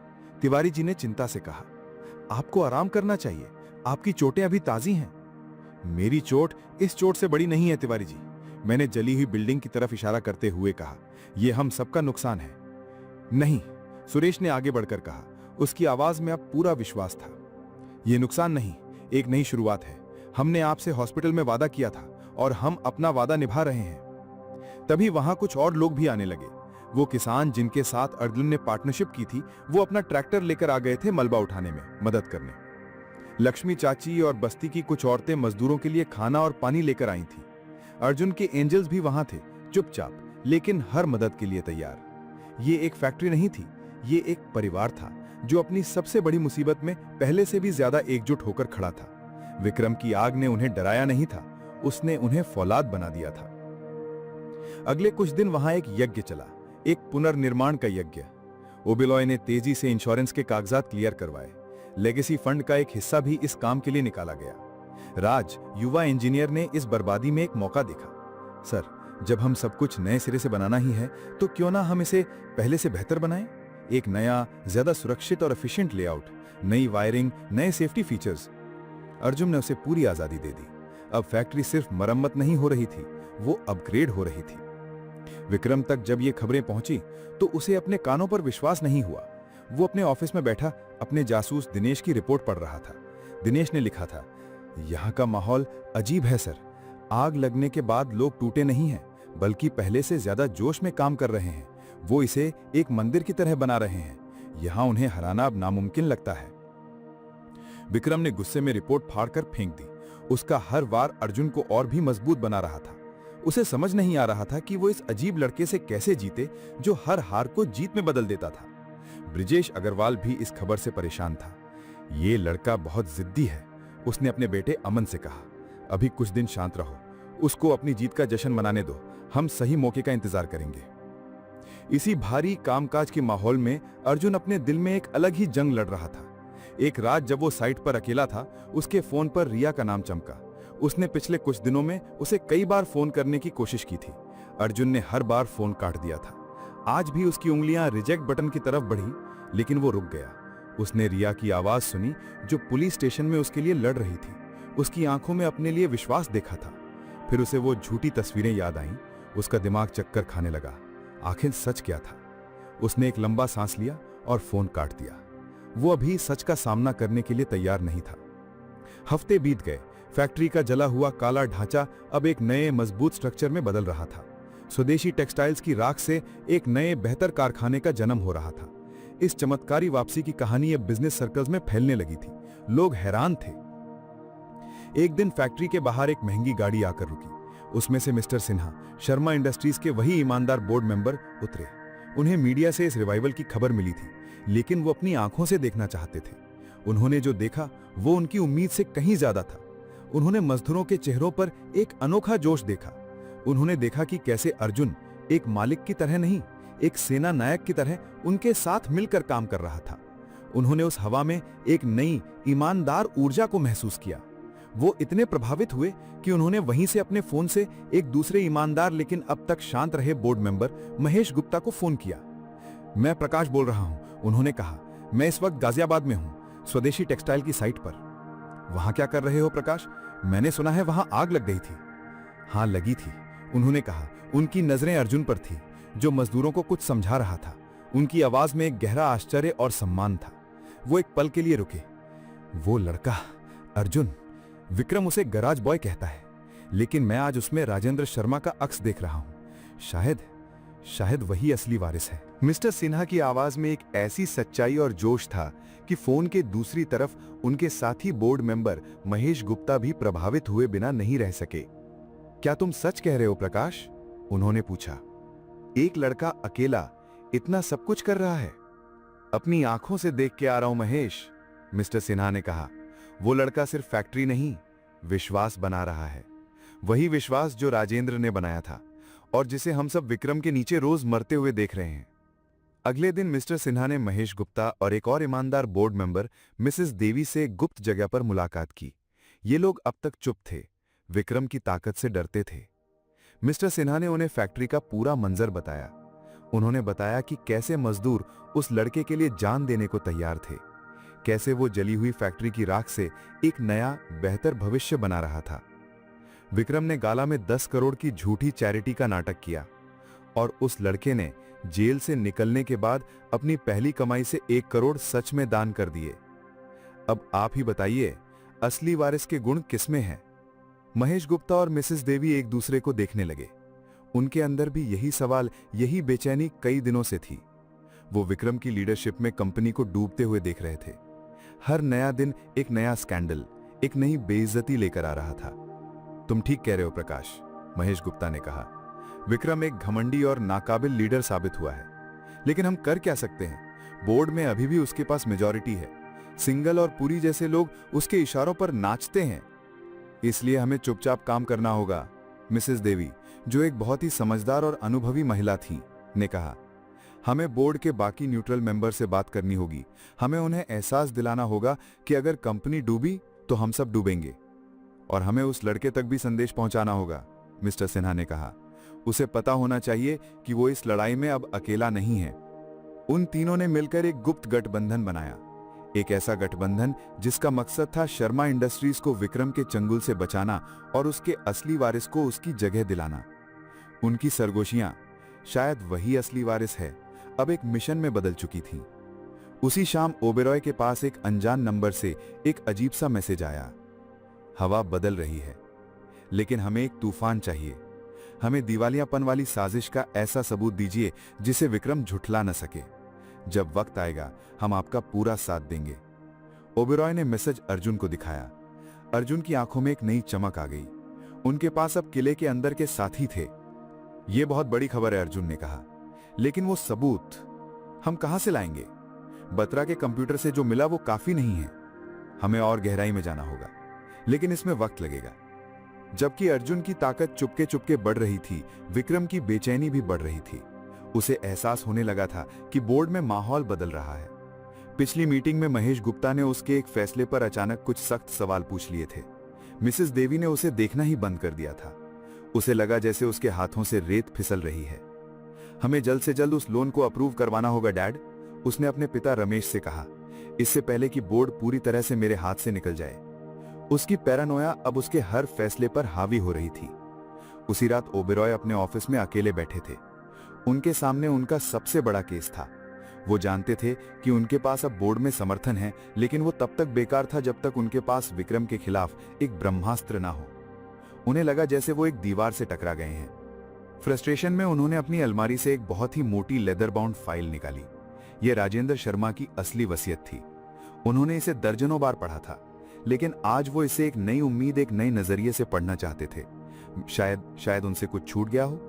तिवारी जी ने चिंता से कहा। आपको आराम करना चाहिए, आपकी चोटें अभी ताजी हैं। मेरी चोट इस चोट से बड़ी नहीं है तिवारी जी, मैंने जली हुई बिल्डिंग की तरफ इशारा करते हुए कहा। यह हम सबका नुकसान है। नहीं, सुरेश ने आगे बढ़कर कहा। उसकी आवाज में अब पूरा विश्वास था। यह नुकसान नहीं, एक नई शुरुआत है। हमने आपसे हॉस्पिटल में वादा किया था और हम अपना वादा निभा रहे हैं। तभी वहां कुछ और लोग भी आने लगे। वो किसान जिनके साथ अर्जुन ने पार्टनरशिप की थी, वो अपना ट्रैक्टर लेकर आ गए थे मलबा उठाने में मदद करने। लक्ष्मी चाची और बस्ती की कुछ औरतें मजदूरों के लिए खाना और पानी लेकर आई थी। अर्जुन के एंजल्स भी वहां थे, चुपचाप लेकिन हर मदद के लिए तैयार। ये एक फैक्ट्री नहीं थी, ये एक परिवार था जो अपनी सबसे बड़ी मुसीबत में पहले से भी ज्यादा एकजुट होकर खड़ा था। विक्रम की आग ने उन्हें डराया नहीं था, उसने उन्हें फौलाद बना दिया था। अगले कुछ दिन वहां एक यज्ञ चला, एक पुनर्निर्माण का यज्ञ। ओबेरॉय ने तेजी से इंश्योरेंस के कागजात क्लियर करवाए। लेगेसी फंड का एक हिस्सा भी इस काम के लिए निकाला गया। राज, युवा इंजीनियर, ने इस बर्बादी में एक मौका देखा। सर, जब हम सब कुछ नए सिरे से बनाना ही है तो क्यों ना हम इसे पहले से बेहतर बनाएं। एक नया, ज्यादा सुरक्षित और एफिशिएंट लेआउट, नई वायरिंग, नए सेफ्टी फीचर्स। अर्जुन ने उसे पूरी आजादी दे दी। अब फैक्ट्री सिर्फ मरम्मत नहीं हो रही थी, वो अपग्रेड हो रही थी। विक्रम तक जब ये खबरें पहुंची तो उसे अपने कानों पर विश्वास नहीं हुआ। वो अपने ऑफिस में बैठा अपने जासूस दिनेश की रिपोर्ट पढ़ रहा था। दिनेश ने लिखा था, यहाँ का माहौल अजीब है सर। आग लगने के बाद लोग टूटे नहीं हैं, बल्कि पहले से ज्यादा जोश में काम कर रहे हैं। वो इसे एक मंदिर की तरह बना रहे हैं। यहां उन्हें हराना अब नामुमकिन लगता है। विक्रम ने गुस्से में रिपोर्ट फाड़कर फेंक दी। उसका हर वार अर्जुन को और भी मजबूत बना रहा था। उसे समझ नहीं आ रहा था कि वो इस अजीब लड़के से कैसे जीते जो हर हार को जीत में बदल देता था। ब्रिजेश अग्रवाल भी इस खबर से परेशान था। ये लड़का बहुत जिद्दी है, उसने अपने बेटे अमन से कहा। अभी कुछ दिन शांत रहो, उसको अपनी जीत का जश्न मनाने दो, हम सही मौके का इंतजार करेंगे। इसी भारी कामकाज के माहौल में अर्जुन अपने दिल में एक अलग ही जंग लड़ रहा था। एक रात जब वो साइट पर अकेला था, उसके फोन पर रिया का नाम चमका। उसने पिछले कुछ दिनों में उसे कई बार फोन करने की कोशिश की थी। अर्जुन ने हर बार फोन काट दिया था। आज भी उसकी उंगलियां रिजेक्ट बटन की तरफ बढ़ी, लेकिन वो रुक गया। उसने रिया की आवाज सुनी जो पुलिस स्टेशन में उसके लिए लड़ रही थी। उसकी आंखों में अपने लिए विश्वास देखा था। फिर उसे वो झूठी तस्वीरें याद आईं। उसका दिमाग चक्कर खाने लगा। आखिर सच क्या था? उसने एक लंबा सांस लिया और फोन काट दिया। वो अभी सच का सामना करने के लिए तैयार नहीं था। हफ्ते बीत गए। फैक्ट्री का जला हुआ काला ढांचा अब एक नए मजबूत स्ट्रक्चर में बदल रहा था। स्वदेशी टेक्सटाइल्स की राख से एक नए बेहतर कारखाने का जन्म हो रहा था। इस चमत्कारी वापसी की कहानी अब बिजनेस सर्कल्स में फैलने लगी थी। लोग हैरान थे। एक दिन फैक्ट्री के बाहर एक महंगी गाड़ी आकर रुकी। उसमें से मिस्टर सिन्हा, शर्मा इंडस्ट्रीज के वही ईमानदार बोर्ड मेंबर उतरे। उन्हें मीडिया से इस रिवाइवल की खबर मिली थी, लेकिन वो अपनी आंखों से देखना चाहते थे। उन्होंने जो देखा वो उनकी उम्मीद से कहीं ज्यादा था। उन्होंने मजदूरों के चेहरों पर एक अनोखा जोश देखा। उन्होंने देखा कि कैसे अर्जुन एक मालिक की तरह नहीं, एक सेना नायक की तरह उनके साथ मिलकर काम कर रहा था। उन्होंने उस हवा में एक नई ईमानदार ऊर्जा को महसूस किया। वो इतने प्रभावित हुए कि उन्होंने वहीं से अपने फोन से एक दूसरे ईमानदार लेकिन अब तक शांत रहे बोर्ड मेंबर महेश गुप्ता को फोन किया। मैं प्रकाश बोल रहा हूं, उन्होंने कहा। मैं इस वक्त गाजियाबाद में हूं, स्वदेशी टेक्सटाइल की साइट पर। वहां क्या कर रहे हो प्रकाश? मैंने सुना है वहां आग लग गई थी। हां, लगी थी, उन्होंने कहा। उनकी नजरें अर्जुन पर थी, जो मजदूरों को कुछ समझा रहा था। उनकी आवाज में एक गहरा आश्चर्य और सम्मान था। वो एक पल के लिए रुके। वो लड़का अर्जुन, विक्रम उसे गराज बॉय कहता है, लेकिन मैं आज उसमें राजेंद्र शर्मा का अक्स देख रहा हूं। शायद वही असली वारिस है। मिस्टर सिन्हा की आवाज में एक ऐसी सच्चाई और जोश था कि फोन के दूसरी तरफ उनके साथी बोर्ड मेंबर महेश गुप्ता भी प्रभावित हुए बिना नहीं रह सके। क्या तुम सच कह रहे हो प्रकाश? उन्होंने पूछा। एक लड़का अकेला इतना सब कुछ कर रहा है? अपनी आंखों से देख के आ रहा हूं महेश, मिस्टर सिन्हा ने कहा। वो लड़का सिर्फ फैक्ट्री नहीं, विश्वास बना रहा है। वही विश्वास जो राजेंद्र ने बनाया था और जिसे हम सब विक्रम के नीचे रोज मरते हुए देख रहे हैं। अगले दिन मिस्टर सिन्हा ने महेश गुप्ता और एक और ईमानदार बोर्ड मेंबर मिसेस देवी से गुप्त जगह पर मुलाकात की। ये लोग अब तक चुप थे, विक्रम की ताकत से डरते थे। मिस्टर सिन्हा ने उन्हें फैक्ट्री का पूरा मंजर बताया। उन्होंने बताया कि कैसे मजदूर उस लड़के के लिए जान देने को तैयार थे, कैसे वो जली हुई फैक्ट्री की राख से एक नया बेहतर भविष्य बना रहा था। विक्रम ने गाला में 10 करोड़ की झूठी चैरिटी का नाटक किया और उस लड़के ने जेल से निकलने के बाद अपनी पहली कमाई से 1 करोड़ सच में दान कर दिए। अब आप ही बताइए, असली वारिस के गुण किसमें हैं? महेश गुप्ता और मिसेस देवी एक दूसरे को देखने लगे। उनके अंदर भी यही सवाल, यही बेचैनी कई दिनों से थी। वो विक्रम की लीडरशिप में कंपनी को डूबते हुए देख रहे थे। हर नया दिन एक नया स्कैंडल, एक नई बेइज्जती लेकर आ रहा था। तुम ठीक कह रहे हो प्रकाश, महेश गुप्ता ने कहा। विक्रम एक घमंडी और नाकाबिल लीडर साबित हुआ है, लेकिन हम कर क्या सकते हैं? बोर्ड में अभी भी उसके पास मेजॉरिटी है। सिंगल और पुरी जैसे लोग उसके इशारों पर नाचते हैं। इसलिए हमें चुपचाप काम करना होगा, मिसेस देवी, जो एक बहुत ही समझदार और अनुभवी महिला थी, ने कहा। हमें बोर्ड के बाकी न्यूट्रल मेंबर से बात करनी होगी। हमें उन्हें एहसास दिलाना होगा कि अगर कंपनी डूबी तो हम सब डूबेंगे। और हमें उस लड़के तक भी संदेश पहुंचाना होगा, मिस्टर सिन्हा ने कहा। उसे पता होना चाहिए कि वो इस लड़ाई में अब अकेला नहीं है। उन तीनों ने मिलकर एक गुप्त गठबंधन बनाया, एक ऐसा गठबंधन जिसका मकसद था शर्मा इंडस्ट्रीज को विक्रम के चंगुल से बचाना और उसके असली वारिस को उसकी जगह दिलाना। उनकी सरगोशियां, शायद वही असली वारिस है, अब एक मिशन में बदल चुकी थीं। उसी शाम ओबेरॉय के पास एक अनजान नंबर से एक अजीब सा मैसेज आया। हवा बदल रही है, लेकिन हमें एक तूफान चाहिए। हमें दिवालियापन वाली साजिश का ऐसा सबूत दीजिए जिसे विक्रम झुठला न सके। जब वक्त आएगा हम आपका पूरा साथ देंगे। ओबेरॉय ने मैसेज अर्जुन को दिखाया। अर्जुन की आंखों में एक नई चमक आ गई। उनके पास अब किले के अंदर के साथी थे। यह बहुत बड़ी खबर है, अर्जुन ने कहा, लेकिन वो सबूत हम कहां से लाएंगे? बत्रा के कंप्यूटर से जो मिला वो काफी नहीं है। हमें और गहराई में जाना होगा, लेकिन इसमें वक्त लगेगा। जबकि अर्जुन की ताकत चुपके चुपके बढ़ रही थी, विक्रम की बेचैनी भी बढ़ रही थी। उसे एहसास होने लगा था कि बोर्ड में माहौल बदल रहा है। पिछली मीटिंग में महेश गुप्ता ने उसके एक फैसले पर अचानक कुछ सख्त सवाल पूछ लिए थे। मिसेस देवी ने उसे देखना ही बंद कर दिया था। उसे लगा जैसे उसके हाथों से रेत फिसल रही है। हमें जल्द से जल्द उस लोन को अप्रूव करवाना होगा डैड, उसने अपने पिता रमेश से कहा, इससे पहले कि बोर्ड पूरी तरह से मेरे हाथ से निकल जाए। उसकी पैरानोया अब उसके हर फैसले पर हावी हो रही थी। उसी रात ओबेरॉय अपने ऑफिस में अकेले बैठे थे। उनके सामने उनका सबसे बड़ा केस था। वो जानते थे कि उनके पास अब बोर्ड में समर्थन है, लेकिन वो तब तक बेकार था जब तक उनके पास विक्रम के खिलाफ एक ब्रह्मास्त्र ना हो। उन्हें लगा जैसे वो एक दीवार से टकरा गए हैं। फ्रस्ट्रेशन में उन्होंने अपनी अलमारी से एक बहुत ही मोटी लेदर बाउंड फाइल निकाली। यह राजेंद्र शर्मा की असली वसीयत थी। उन्होंने इसे दर्जनों बार पढ़ा था, लेकिन आज वो इसे एक नई उम्मीद, एक नए नजरिए से पढ़ना चाहते थे। शायद उनसे कुछ छूट गया हो।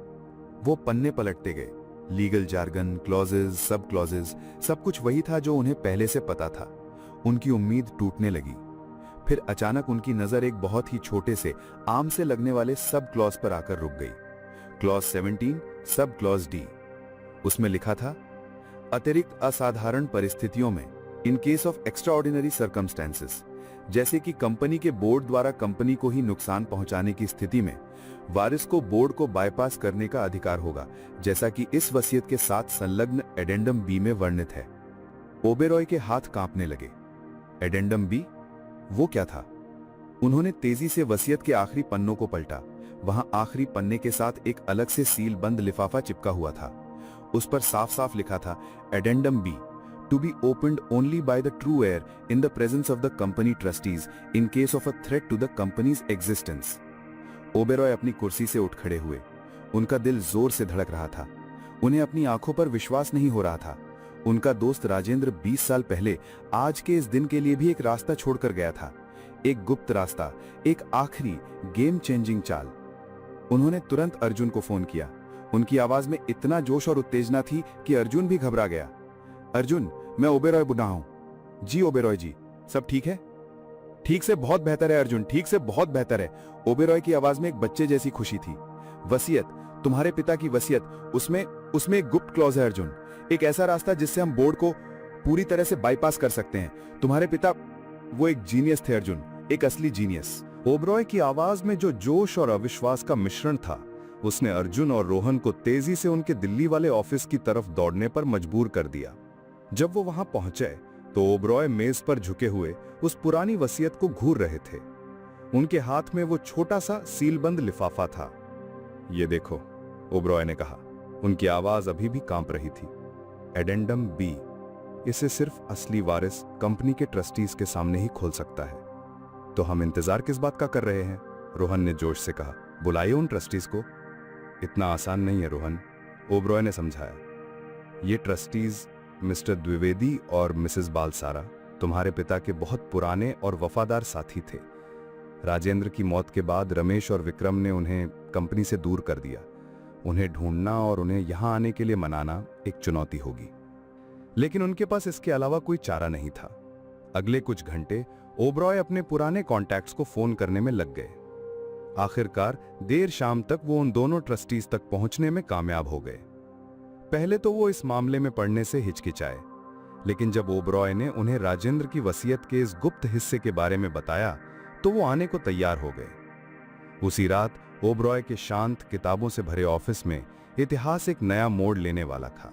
वो पन्ने पलटते गए। लीगल जार्गन, क्लॉजेज, सब क्लॉजेज, सब कुछ वही था जो उन्हें पहले से पता था। उनकी उम्मीद टूटने लगी। फिर अचानक उनकी नजर एक बहुत ही छोटे से आम से लगने वाले सब क्लॉज पर आकर रुक गई। Clause 17, sub clause D. उसमें लिखा था, अतिरिक्त असाधारण परिस्थितियों में, in case of extraordinary circumstances, जैसे कि कंपनी के बोर्ड द्वारा कंपनी को ही नुकसान पहुंचाने की स्थिति में, वारिस को बोर्ड को बाईपास करने का अधिकार होगा, जैसा कि इस वसीयत के साथ संलग्न एडेंडम बी में वर्णित है। ओबेरॉय के हाथ कांपने लगे। Addendum B? वो क्या था? उन्होंने तेजी से वसीयत के आखिरी पन्नों को पलटा। वहां आखिरी पन्ने के साथ एक अलग से सील बंद लिफाफा चिपका हुआ था। उस पर साफ साफ लिखा था, addendum B, to be opened only by the true heir in the presence of the company trustees in case of a threat to the company's existence. Oberoi अपनी कुर्सी से उठ खड़े हुए। उनका दिल जोर से धड़क रहा था। उन्हें अपनी आंखों पर विश्वास नहीं हो रहा था। उनका दोस्त राजेंद्र 20 साल पहले आज के इस दिन के लिए भी एक रास्ता छोड़कर गया था, एक गुप्त रास्ता, एक आखिरी गेम चेंजिंग चाल। उन्होंने तुरंत अर्जुन को फोन किया। उनकी आवाज में इतना जोश और उत्तेजना थी कि अर्जुन भी घबरा गया। अर्जुन, मैं ओबेरॉय बुना हूं। जी ओबेरॉय जी, सब ठीक है? ठीक से बहुत बेहतर है अर्जुन, ठीक से बहुत बेहतर है। ओबेरॉय की आवाज में एक बच्चे जैसी खुशी थी। वसीयत, तुम्हारे पिता की वसीयत, उसमें एक गुप्त क्लॉज है अर्जुन, एक ऐसा रास्ता जिससे हम बोर्ड को पूरी तरह से बाईपास कर सकते हैं। तुम्हारे पिता, वो एक जीनियस थे अर्जुन, एक असली जीनियस। ओबेरॉय की आवाज में जो जोश और अविश्वास का मिश्रण था, उसने अर्जुन और रोहन को तेजी से उनके दिल्ली वाले ऑफिस की तरफ दौड़ने पर मजबूर कर दिया। जब वो वहां पहुंचे तो ओबेरॉय मेज पर झुके हुए उस पुरानी वसीयत को घूर रहे थे। उनके हाथ में वो छोटा सा सीलबंद लिफाफा था। ये देखो, ओबेरॉय ने कहा। उनकी आवाज अभी भी कांप रही थी। एडेंडम बी, इसे सिर्फ असली वारिस कंपनी के ट्रस्टीज के सामने ही खोल सकता है। तो हम इंतजार किस बात का कर रहे हैं? रोहन ने जोश से कहा। बुलाइए उन ट्रस्टीज को। इतना आसान नहीं है रोहन, ओबेरॉय ने समझाया। ये ट्रस्टीज मिस्टर द्विवेदी और मिसेस बालसारा तुम्हारे पिता के बहुत पुराने और वफादार साथी थे। राजेंद्र की मौत के बाद रमेश और विक्रम ने उन्हें कंपनी से दूर कर दिया। उन्हें ढूंढना और उन्हें यहां आने के लिए मनाना एक चुनौती होगी, लेकिन उनके पास इसके अलावा कोई चारा नहीं था। अगले कुछ घंटे ओबेरॉय अपने पुराने कॉन्टैक्ट्स को फोन करने में लग गए। आखिरकार देर शाम तक वो उन दोनों ट्रस्टीज तक पहुंचने में कामयाब हो गए। पहले तो वो इस मामले में पढ़ने से हिचकिचाए, लेकिन जब ओबेरॉय ने उन्हें राजेंद्र की वसीयत के इस गुप्त हिस्से के बारे में बताया तो वो आने को तैयार हो गए। उसी रात ओबरॉय के शांत किताबों से भरे ऑफिस में इतिहास एक नया मोड़ लेने वाला था।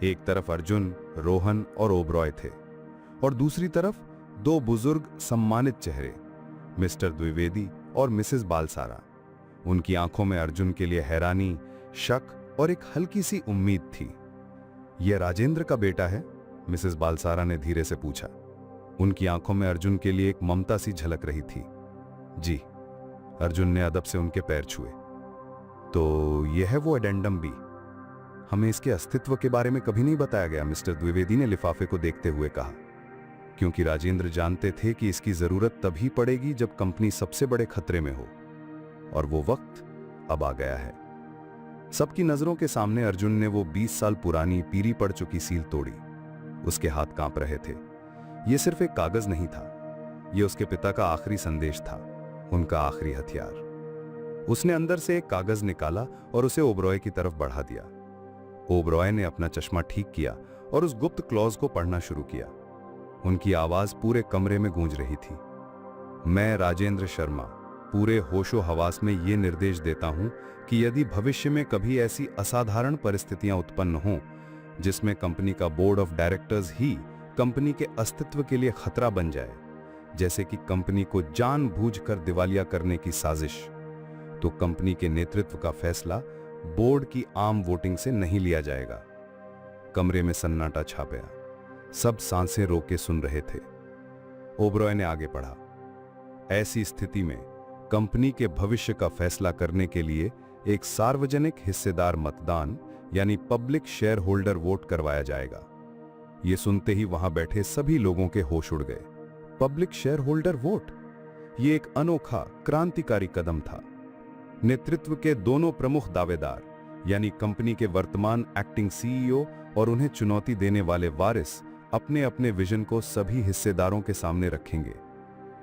एक तरफ अर्जुन, रोहन और ओबरॉय थे और दूसरी तरफ दो बुजुर्ग सम्मानित चेहरे, मिस्टर द्विवेदी और मिसेस बालसारा। उनकी आंखों में अर्जुन के लिए हैरानी, शक और एक हल्की सी उम्मीद थी। यह राजेंद्र का बेटा है? मिसेस बालसारा ने धीरे से पूछा। उनकी आंखों में अर्जुन के लिए एक ममता सी झलक रही थी। जी, अर्जुन ने अदब से उनके पैर छुए। तो यह है वो एडेंडम बी? हमें इसके अस्तित्व के बारे में कभी नहीं बताया गया, मिस्टर द्विवेदी ने लिफाफे को देखते हुए कहा, क्योंकि राजेंद्र जानते थे कि इसकी जरूरत तभी पड़ेगी जब कंपनी सबसे बड़े खतरे में हो, और वो वक्त अब आ गया है। सबकी नजरों के सामने अर्जुन ने वो 20 साल पुरानी पीरी पड़ चुकी सील तोड़ी। उसके हाथ कांप रहे थे। ये सिर्फ एक कागज नहीं था, ये उसके पिता का आखिरी संदेश था, उनका आखिरी हथियार। उसने अंदर से एक कागज निकाला और उसे ओबरॉय की तरफ बढ़ा दिया। ओबरॉय ने अपना चश्मा ठीक किया और उस गुप्त क्लॉज को पढ़ना शुरू किया। उनकी आवाज पूरे कमरे में गूंज रही थी। मैं राजेंद्र शर्मा पूरे होशो हवास में ये निर्देश देता हूं कि यदि भविष्य में कभी ऐसी असाधारण परिस्थितियां उत्पन्न हों जिसमें कंपनी का board of directors he company के अस्तित्व के लिए खतरा बन जाए, जैसे कि कंपनी को जानबूझकर दिवालिया करने की साजिश, तो कंपनी के नेतृत्व का फैसला बोर्ड की आम वोटिंग से नहीं लिया जाएगा। कमरे में सन्नाटा छा गया। सब सांसें रोके सुन रहे थे। ओबरॉय ने आगे पढ़ा, ऐसी स्थिति में कंपनी के भविष्य का फैसला करने के लिए एक सार्वजनिक हिस्सेदार मतदान यानी पब्लिक शेयर होल्डर वोट करवाया जाएगा। यह सुनते ही वहां बैठे सभी लोगों के होश उड़ गए। पब्लिक शेयर होल्डर वोट, यह एक अनोखा क्रांतिकारी कदम था। नेतृत्व के दोनों प्रमुख दावेदार यानी कंपनी के वर्तमान एक्टिंग सीईओ और उन्हें चुनौती देने वाले वारिस अपने अपने विजन को सभी हिस्सेदारों के सामने रखेंगे।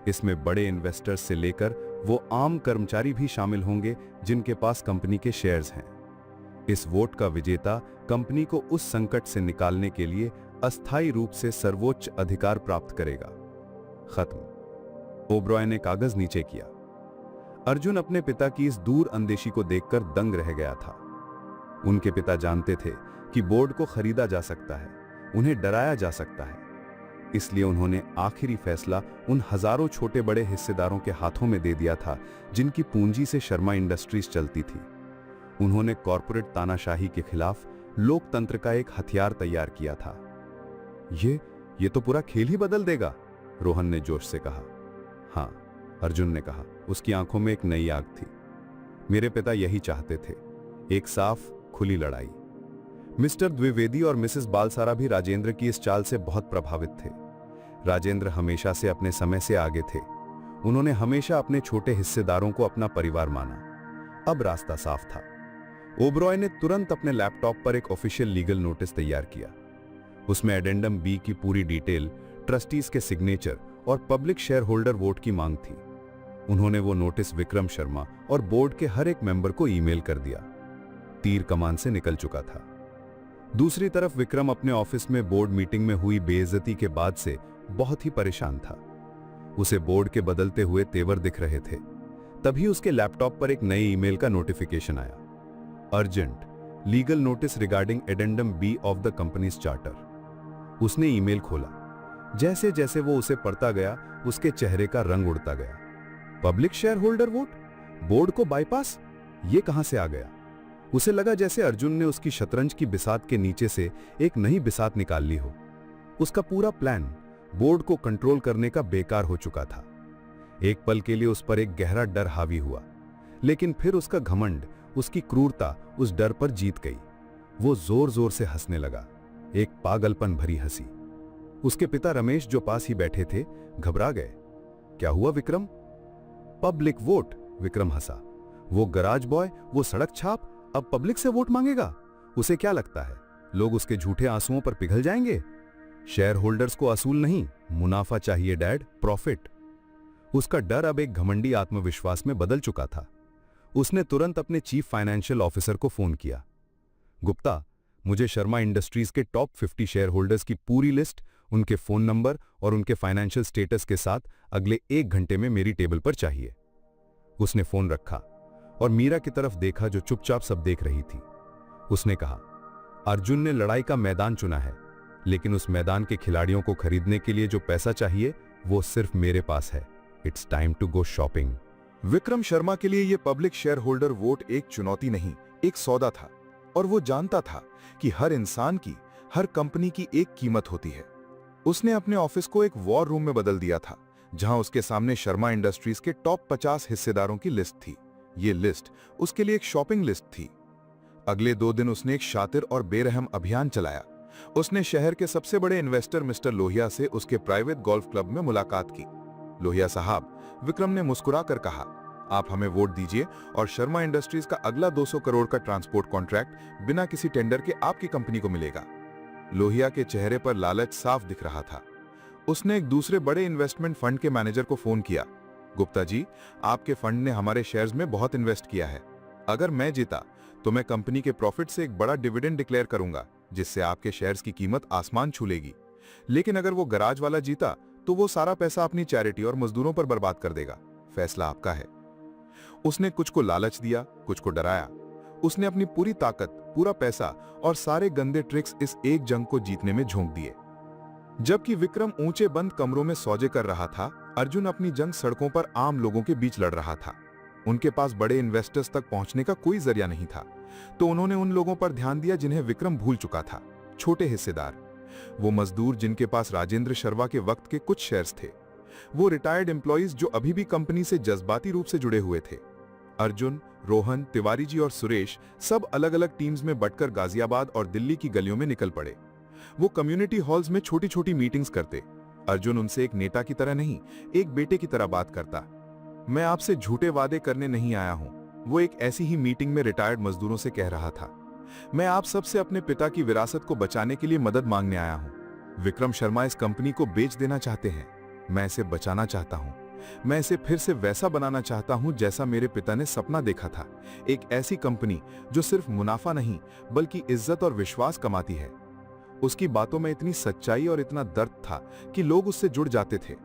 इसमें बड़े इन्वेस्टर्स से लेकर वो आम कर्मचारी भी शामिल होंगे जिनके पास कंपनी के शेयर्स हैं। इस वोट का विजेता कंपनी को उस संकट से निकालने के लिए अस्थायी रूप से सर्वोच्च अधिकार प्राप्त करेगा। खत्म। ओबरॉय ने कागज नीचे किया। अर्जुन अपने पिता की इस दूर अंदेशी को देखकर दंग रह गया था। उनके पिता जानते थे कि बोर्ड को खरीदा जा सकता है, उन्हें डराया जा सकता है, इसलिए उन्होंने आखिरी फैसला उन हजारों छोटे बड़े हिस्सेदारों के हाथों में दे दिया था जिनकी पूंजी से शर्मा इंडस्ट्रीज चलती थी। उन्होंने कॉर्पोरेट तानाशाही के खिलाफ लोकतंत्र का एक हथियार तैयार किया था। ये तो पूरा खेल ही बदल देगा, रोहन ने जोश से कहा। हां, अर्जुन ने कहा। उसकी आंखों में एक नई आग थी। मेरे पिता यही चाहते थे, एक साफ खुली लड़ाई। मिस्टर द्विवेदी और मिसेस बालसारा भी राजेंद्र की इस चाल से बहुत प्रभावित थे। राजेंद्र हमेशा से अपने समय से आगे थे। उन्होंने हमेशा अपने छोटे हिस्सेदारों को अपना परिवार माना। अब रास्ता साफ था। ओबरॉय ने तुरंत अपने लैपटॉप पर एक ऑफिशियल लीगल नोटिस तैयार किया। उसमें एडेंडम बी की पूरी डिटेल, ट्रस्टीज के सिग्नेचर और पब्लिक शेयर होल्डर वोट की मांग थी। उन्होंने वो नोटिस विक्रम शर्मा और बोर्ड के हर एक मेंबर को ईमेल कर दिया। तीर कमान से निकल चुका था। दूसरी तरफ विक्रम अपने ऑफिस में बोर्ड मीटिंग में हुई बेइज्जती के बाद से बहुत ही परेशान था। उसे बोर्ड के बदलते हुए तेवर दिख रहे थे। तभी उसके लैपटॉप पर एक नई ईमेल का नोटिफिकेशन आया। Urgent, legal notice regarding addendum B of the company's charter. उसने ईमेल खोला। जैसे जैसे वो उसे पढ़ता गया, उसके चेहरे का रंग उड़ता गया। Public share holder vote, board को बाईपास, ये कहां से आ गया? उसे लगा जैसे अर्जुन ने उसकी शतरंज की बिसात के नीचे से एक नई बिसात निकाल ली हो। उसका पूरा प्लान बोर्ड को कंट्रोल करने का बेकार हो चुका था। एक पल के लिए उस पर एक गहरा डर हावी हुआ, लेकिन फिर उसका घमंड, उसकी क्रूरता उस डर पर जीत गई। वो जोर जोर से हंसने लगा, एक पागलपन भरी हंसी। उसके पिता रमेश जो पास ही बैठे थे, घबरा गए। क्या हुआ विक्रम? पब्लिक वोट, विक्रम हंसा। वो गराज बॉय, वो सड़क छाप अब पब्लिक से वोट मांगेगा? उसे क्या लगता है लोग उसके झूठे आंसुओं पर पिघल जाएंगे? शेयर होल्डर्स को असूल नहीं, मुनाफा चाहिए डैड, प्रॉफिट। उसका डर अब एक घमंडी आत्मविश्वास में बदल चुका था। उसने तुरंत अपने चीफ फाइनेंशियल ऑफिसर को फोन किया। गुप्ता, मुझे शर्मा इंडस्ट्रीज के टॉप 50 शेयर होल्डर्स की पूरी लिस्ट, उनके फोन नंबर और उनके फाइनेंशियल स्टेटस के साथ अगले 1 घंटे में मेरी टेबल पर चाहिए। उसने फोन रखा और मीरा की तरफ देखा जो चुपचाप सब देख रही थी। उसने कहा, अर्जुन ने लड़ाई का मैदान चुना है, लेकिन उस मैदान के खिलाड़ियों को खरीदने के लिए जो पैसा चाहिए वो सिर्फ मेरे पास है। It's time to go shopping. Vikram Sharma के लिए यह पब्लिक शेयर होल्डर वोट एक चुनौती नहीं, एक सौदा था, और वो जानता था कि हर इंसान की, हर कंपनी की एक कीमत होती है। उसने अपने ऑफिस को एक वॉर रूम में बदल दिया था, जहां उसके सामने शर्मा इंडस्ट्रीज के टॉप 50 हिस्सेदारों की लिस्ट थी। ये लिस्ट उसके लिए एक शॉपिंग लिस्ट थी। अगले 2 दिन उसने एक शातिर और बेरहम अभियान चलाया। उसने शहर के सबसे बड़े इन्वेस्टर मिस्टर लोहिया से उसके प्राइवेट गोल्फ क्लब में मुलाकात की। लोहिया साहब, विक्रम ने मुस्कुराकर कहा, आप हमें वोट दीजिए और शर्मा इंडस्ट्रीज का अगला 200 करोड़ का ट्रांसपोर्ट कॉन्ट्रैक्ट बिना किसी टेंडर के आपकी कंपनी को मिलेगा। लोहिया के चेहरे पर लालच साफ दिख रहा था। उसने एक दूसरे बड़े इन्वेस्टमेंट फंड के मैनेजर को फोन किया। गुप्ता जी, आपके फंड ने हमारे शेयर्स में बहुत इन्वेस्ट किया है। अगर मैं जीता तो मैं कंपनी के प्रॉफिट से एक बड़ा डिविडेंड डिक्लेयर करूंगा, जिससे आपके शेयर्स की कीमत आसमान छू लेगी। लेकिन अगर वो गराज वाला जीता तो वो सारा पैसा अपनी चैरिटी और मजदूरों पर बर्बाद कर देगा। फैसला आपका है। उसने कुछ को लालच दिया, कुछ को डराया। उसने अपनी पूरी ताकत, पूरा पैसा और सारे गंदे ट्रिक्स इस एक जंग को जीतने में झोंक दिए। जबकि विक्रम ऊंचे बंद कमरों में सौदे कर रहा था, अर्जुन अपनी जंग सड़कों पर आम लोगों के बीच लड़ रहा था। उनके पास बड़े इन्वेस्टर्स तक पहुंचने का कोई जरिया नहीं था, तो उन्होंने उन लोगों पर ध्यान दिया जिन्हें विक्रम भूल चुका था। छोटे हिस्सेदार, वो मजदूर जिनके पास राजेंद्र शर्मा के वक्त के कुछ शेयर्स थे, वो रिटायर्ड एम्प्लॉइज जो अभी भी कंपनी से जज्बाती रूप से जुड़े हुए थे। अर्जुन, रोहन, तिवारी जी और सुरेश सब अलग अलग टीम्स में बंटकर गाजियाबाद और दिल्ली की गलियों में निकल पड़े। वो कम्युनिटी हॉल्स में छोटी छोटी मीटिंग्स करते। अर्जुन उनसे एक नेता की तरह नहीं, एक बेटे की तरह बात करता। मैं आपसे झूठे वादे करने नहीं आया हूं, वो एक ऐसी ही मीटिंग में रिटायर्ड मजदूरों से कह रहा था। मैं आप सबसे अपने पिता की विरासत को बचाने के लिए मदद मांगने आया हूं। विक्रम शर्मा इस कंपनी को बेच देना चाहते हैं। मैं इसे बचाना चाहता हूं। मैं इसे फिर से वैसा बनाना चाहता हूं जैसा मेरे पिता ने सपना देखा था। एक ऐसी कंपनी जो सिर्फ मुनाफा नहीं बल्कि इज्जत और विश्वास कमाती है। उसकी बातों में इतनी सच्चाई और इतना दर्द था कि लोग उससे जुड़ जाते थे।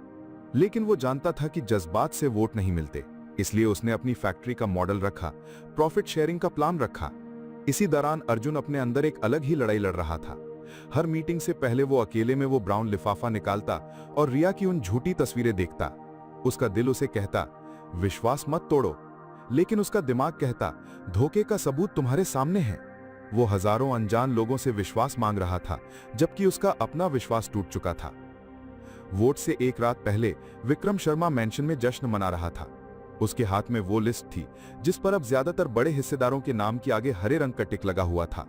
लेकिन वो जानता था कि जज्बात से वोट नहीं मिलते, इसलिए उसने अपनी फैक्ट्री का मॉडल रखा, प्रॉफिट शेयरिंग का प्लान रखा। इसी दौरान अर्जुन अपने अंदर एक अलग ही लड़ाई लड़ रहा था। हर मीटिंग से पहले वो अकेले में वो ब्राउन लिफाफा निकालता और रिया की उन झूठी तस्वीरें देखता। उसका दिल उसे कहता, विश्वास मत तोड़ो, लेकिन उसका दिमाग कहता, धोखे का सबूत तुम्हारे सामने है। वो हजारों अनजान लोगों से विश्वास मांग रहा था, जबकि उसका अपना विश्वास टूट चुका था। वोट से एक रात पहले विक्रम शर्मा मैंशन में जश्न मना रहा था। उसके हाथ में वो लिस्ट थी जिस पर अब ज्यादातर बड़े हिस्सेदारों के नाम के आगे हरे रंग का टिक लगा हुआ था।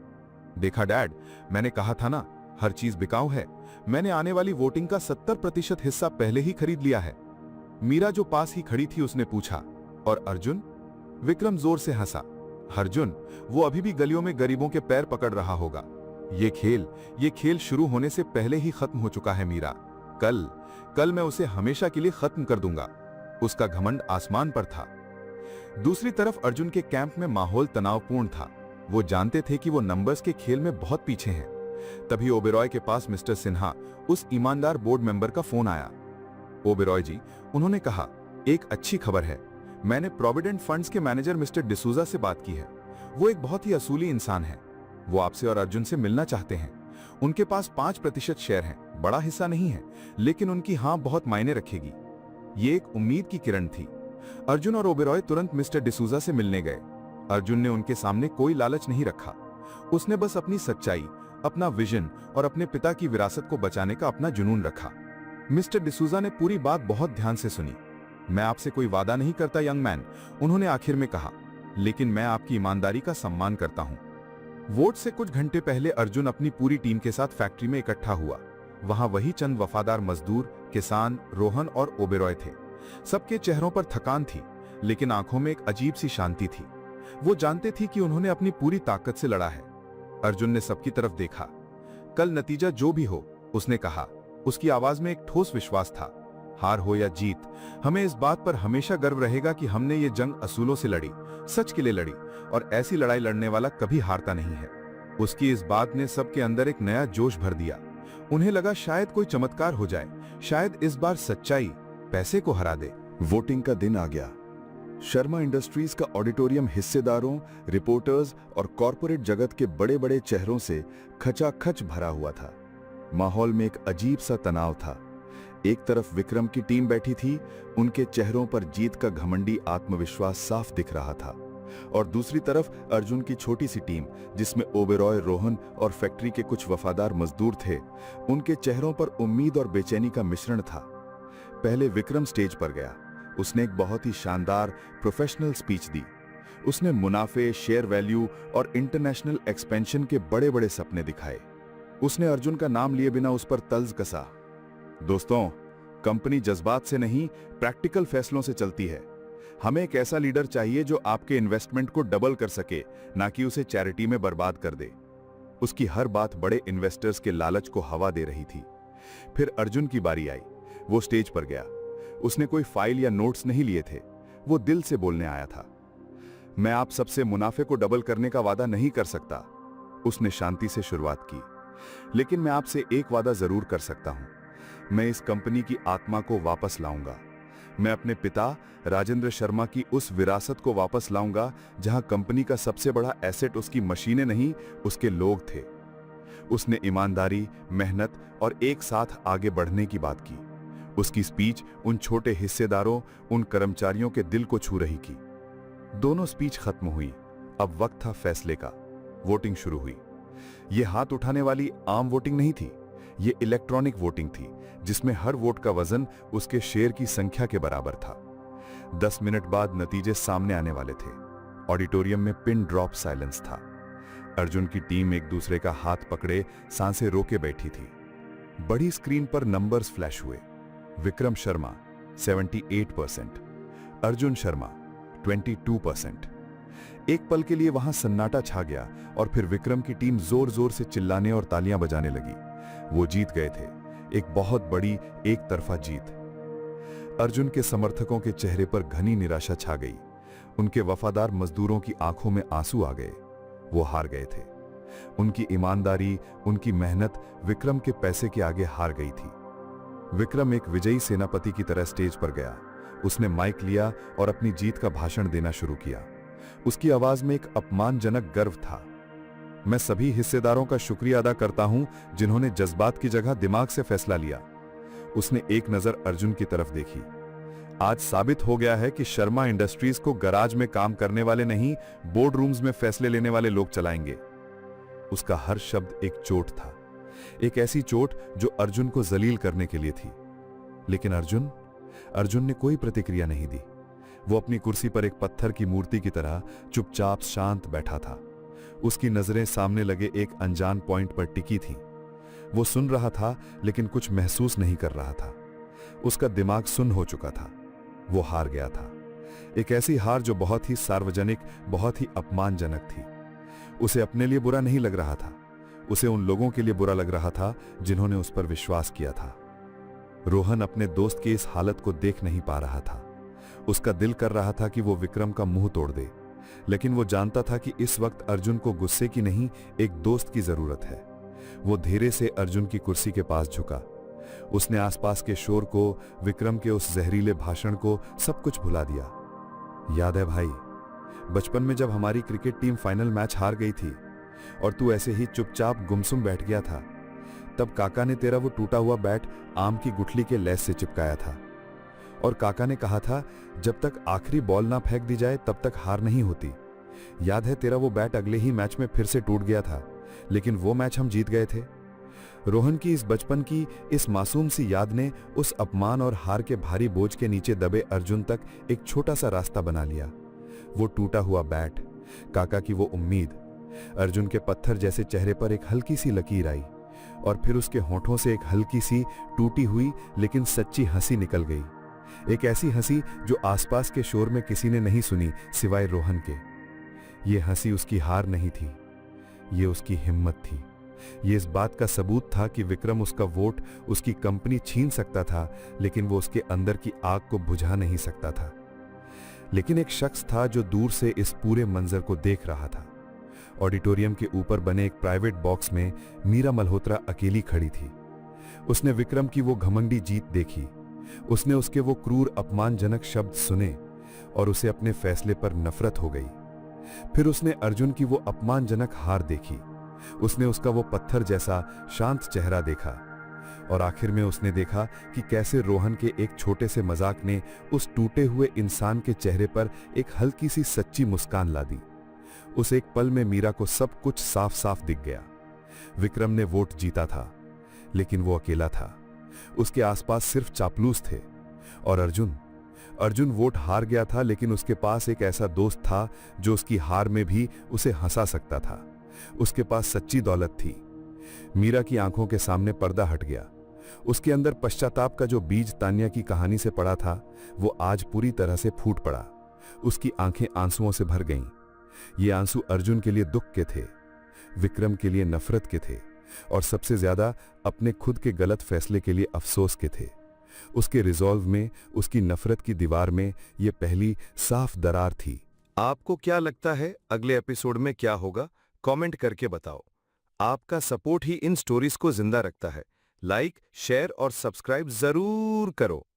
देखा डैड, मैंने कहा था ना, हर चीज बिकाऊ है। मैंने आने वाली वोटिंग का 70% हिस्सा पहले ही खरीद लिया है। मीरा जो पास ही खड़ी थी उसने पूछा, और अर्जुन? विक्रम जोर से हंसा। अर्जुन, वो अभी भी गलियों में गरीबों के पैर पकड़ रहा होगा। ये खेल शुरू होने से पहले ही खत्म हो चुका है मीरा। कल मैं उसे हमेशा के लिए खत्म कर दूंगा। उसका घमंड आसमान पर था। दूसरी तरफ अर्जुन के कैंप में माहौल तनावपूर्ण था। वो जानते थे कि वो नंबर्स के खेल में बहुत पीछे हैं। तभी ओबेरॉय के पास मिस्टर सिन्हा, उस ईमानदार बोर्ड मेंबर का फोन आया। ओबेरॉय जी, उन्होंने कहा, एक अच्छी खबर है। मैंने प्रोविडेंट फंड्स के मैनेजर मिस्टर डिसूजा से बात की है। वो एक बहुत ही असूली इंसान है। वो आपसे और अर्जुन से मिलना चाहते हैं। उनके पास 5% शेयर हैं, बड़ा हिस्सा नहीं है, लेकिन उनकी हां बहुत मायने रखेगी। ये एक उम्मीद की किरण थी। अर्जुन और ओबेरॉय तुरंत मिस्टर डिसूजा से मिलने गए। अर्जुन ने उनके सामने कोई लालच नहीं रखा। उसने बस अपनी सच्चाई, अपना विजन और अपने पिता की विरासत को बचाने का अपना जुनून रखा। मिस्टर डिसूजा ने पूरी बात बहुत ध्यान से सुनी। मैं आपसे कोई वादा नहीं करता यंग मैन, उन्होंने आखिर में कहा, लेकिन मैं आपकी ईमानदारी का सम्मान करता हूं। वोट से कुछ घंटे पहले अर्जुन अपनी पूरी टीम के साथ फैक्ट्री में इकट्ठा हुआ। वहां वही चंद वफादार मजदूर, किसान, रोहन और ओबेरॉय थे। सबके चेहरों पर थकान थी, लेकिन आंखों में एक अजीब सी शांति थी। वो जानते थे कि उन्होंने अपनी पूरी ताकत से लड़ा है। अर्जुन ने सबकी तरफ देखा। कल नतीजा जो भी हो, उसने कहा। उसकी आवाज में एक ठोस विश्वास था। हार हो या जीत, हमें इस बात पर हमेशा गर्व रहेगा कि हमने ये जंग असूलों से लड़ी, सच के लिए लड़ी, और ऐसी लड़ाई लड़ने वाला कभी हारता नहीं है। उसकी इस बात ने सबके अंदर एक नया जोश भर दिया। उन्हें लगा शायद कोई चमत्कार हो जाए, शायद इस बार सच्चाई पैसे को हरा दे। वोटिंग का दिन आ गया। शर्मा इंडस्ट्रीज का ऑडिटोरियम हिस्सेदारों, रिपोर्टर्स और कॉरपोरेट जगत के बड़े बड़े चेहरों से खचाखच भरा हुआ था। माहौल में एक अजीब सा तनाव था। एक तरफ विक्रम की टीम बैठी थी, उनके चेहरों पर जीत का घमंडी आत्मविश्वास साफ दिख रहा था, और दूसरी तरफ अर्जुन की छोटी सी टीम, जिसमें ओबेरॉय, रोहन और फैक्ट्री के कुछ वफादार मजदूर थे, उनके चेहरों पर उम्मीद और बेचैनी का मिश्रण था। पहले विक्रम स्टेज पर गया। उसने एक बहुत ही शानदार प्रोफेशनल स्पीच दी। उसने मुनाफे, शेयर वैल्यू और इंटरनेशनल एक्सपेंशन के बड़े बड़े सपने दिखाए। उसने अर्जुन का नाम लिए बिना उस पर तल्ज कसा। दोस्तों, कंपनी जज्बात से नहीं, प्रैक्टिकल फैसलों से चलती है। हमें एक ऐसा लीडर चाहिए जो आपके इन्वेस्टमेंट को डबल कर सके, ना कि उसे चैरिटी में बर्बाद कर दे। उसकी हर बात बड़े इन्वेस्टर्स के लालच को हवा दे रही थी। फिर अर्जुन की बारी आई। वो स्टेज पर गया। उसने कोई फाइल या नोट्स नहीं लिए थे। वो दिल से बोलने आया था। मैं आप सबसे मुनाफे को डबल करने का वादा नहीं कर सकता, उसने शांति से शुरुआत की, लेकिन मैं आपसे एक वादा जरूर कर सकता हूं। मैं इस कंपनी की आत्मा को वापस लाऊंगा। मैं अपने पिता राजेंद्र शर्मा की उस विरासत को वापस लाऊंगा जहां कंपनी का सबसे बड़ा एसेट उसकी मशीनें नहीं, उसके लोग थे। उसने ईमानदारी, मेहनत और एक साथ आगे बढ़ने की बात की। उसकी स्पीच उन छोटे हिस्सेदारों, उन कर्मचारियों के दिल को छू रही थी। दोनों स्पीच खत्म हुई। अब वक्त था फैसले का। वोटिंग शुरू हुई। यह हाथ उठाने वाली आम वोटिंग नहीं थी, यह इलेक्ट्रॉनिक वोटिंग थी, जिसमें हर वोट का वजन उसके शेयर की संख्या के बराबर था। 10 मिनट बाद नतीजे सामने आने वाले थे। ऑडिटोरियम में पिन ड्रॉप साइलेंस था। अर्जुन की टीम एक दूसरे का हाथ पकड़े सांसें रोके बैठी थी। बड़ी स्क्रीन पर नंबर्स फ्लैश हुए। विक्रम शर्मा 78%, अर्जुन शर्मा 22%। एक पल के लिए वहां सन्नाटा छा गया और फिर विक्रम की टीम जोर जोर से चिल्लाने और तालियां बजाने लगी। वो जीत गए थे, एक बहुत बड़ी एक तरफा जीत। अर्जुन के समर्थकों के चेहरे पर घनी निराशा छा गई। उनके वफादार मजदूरों की आंखों में आंसू आ गए। वो हार गए थे। उनकी ईमानदारी, उनकी मेहनत विक्रम के पैसे के आगे हार गई थी। विक्रम एक विजयी सेनापति की तरह स्टेज पर गया। उसने माइक लिया और अपनी जीत का भाषण देना शुरू किया। उसकी आवाज में एक अपमानजनक गर्व था। मैं सभी हिस्सेदारों का शुक्रिया अदा करता हूं जिन्होंने जज्बात की जगह दिमाग से फैसला लिया। उसने एक नजर अर्जुन की तरफ देखी। आज साबित हो गया है कि शर्मा इंडस्ट्रीज को गराज में काम करने वाले नहीं, बोर्ड रूम्स में फैसले लेने वाले लोग चलाएंगे। उसका हर शब्द एक चोट था, एक ऐसी चोट जो अर्जुन को जलील करने के लिए थी। लेकिन अर्जुन ने कोई प्रतिक्रिया नहीं दी। वो अपनी कुर्सी पर एक पत्थर की मूर्ति की तरह चुपचाप शांत बैठा था। उसकी नजरें सामने लगे एक अनजान पॉइंट पर टिकी थीं। वो सुन रहा था लेकिन कुछ महसूस नहीं कर रहा था। उसका दिमाग सुन्न हो चुका था। वो हार गया था। एक ऐसी हार जो बहुत ही सार्वजनिक, बहुत ही अपमानजनक थी। उसे अपने लिए बुरा नहीं लग रहा था, उसे उन लोगों के लिए बुरा लग रहा था जिन्होंने उस पर विश्वास किया था। रोहन अपने दोस्त की इस हालत को देख नहीं पा रहा था। उसका दिल कर रहा था कि वो विक्रम का मुंह तोड़ दे, लेकिन वो जानता था कि इस वक्त अर्जुन को गुस्से की नहीं, एक दोस्त की जरूरत है। वो धीरे से अर्जुन की कुर्सी के पास झुका। उसने आसपास के शोर को, विक्रम के उस जहरीले भाषण को, सब कुछ भुला दिया। याद है भाई, बचपन में जब हमारी क्रिकेट टीम फाइनल मैच हार गई थी और तू ऐसे ही चुपचाप गुमसुम बैठ गया था, तब काका ने तेरा वो टूटा हुआ बैट आम की गुठली के लेस से चिपकाया था और काका ने कहा था जब तक आखिरी बॉल ना फेंक दी जाए तब तक हार नहीं होती। याद है तेरा वो बैट अगले ही मैच में फिर से टूट गया था, लेकिन वो मैच हम जीत गए थे। रोहन की इस बचपन की इस मासूम सी याद ने उस अपमान और हार के भारी बोझ के नीचे दबे अर्जुन तक एक छोटा सा रास्ता बना लिया। वो टूटा हुआ बैट, काका की वो उम्मीद, अर्जुन के पत्थर जैसे चेहरे पर एक हल्की सी लकीर आई और फिर उसके होठों से एक हल्की सी टूटी हुई लेकिन सच्ची हंसी निकल गई। एक ऐसी हंसी जो आसपास के शोर में किसी ने नहीं सुनी सिवाय रोहन के। ये हंसी उसकी हार नहीं थी, ये उसकी हिम्मत थी। ये इस बात का सबूत था कि विक्रम उसका वोट, उसकी कंपनी छीन सकता था, लेकिन वो उसके अंदर की आग को बुझा नहीं सकता था। लेकिन एक शख्स था जो दूर से इस पूरे मंजर को देख रहा था। ऑडिटोरियम के ऊपर बने एक प्राइवेट बॉक्स में मीरा मल्होत्रा अकेली खड़ी थी। उसने विक्रम की वो घमंडी जीत देखी, उसने उसके वो क्रूर अपमानजनक शब्द सुने, और उसे अपने फैसले पर नफरत हो गई। फिर उसने अर्जुन की वो अपमानजनक हार देखी। उसने उसका वो पत्थर जैसा शांत चेहरा देखा और आखिर में उसने देखा कि कैसे रोहन के एक छोटे से मजाक ने उस टूटे हुए इंसान के चेहरे पर एक हल्की सी सच्ची मुस्कान ला दी। उस एक पल में मीरा को सब कुछ साफ साफ दिख गया। विक्रम ने वोट जीता था, लेकिन वो अकेला था। उसके आसपास सिर्फ चापलूस थे। और अर्जुन वोट हार गया था, लेकिन उसके पास एक ऐसा दोस्त था जो उसकी हार में भी उसे हंसा सकता था। उसके पास सच्ची दौलत थी। मीरा की आंखों के सामने पर्दा हट गया। उसके अंदर पश्चाताप का जो बीज तान्या की कहानी से पड़ा था, वो आज पूरी तरह से फूट पड़ा। उसकी आंखें आंसुओं से भर गईं। ये आंसू अर्जुन के लिए दुख के थे, विक्रम के लिए नफरत के थे, और सबसे ज्यादा अपने खुद के गलत फैसले के लिए अफसोस के थे। उसके रिजॉल्व में, उसकी नफरत की दीवार में ये पहली साफ दरार थी। आपको क्या लगता है अगले एपिसोड में क्या होगा? कमेंट करके बताओ। आपका सपोर्ट ही इन स्टोरीज को जिंदा रखता है। लाइक, शेयर और सब्सक्राइब जरूर करो।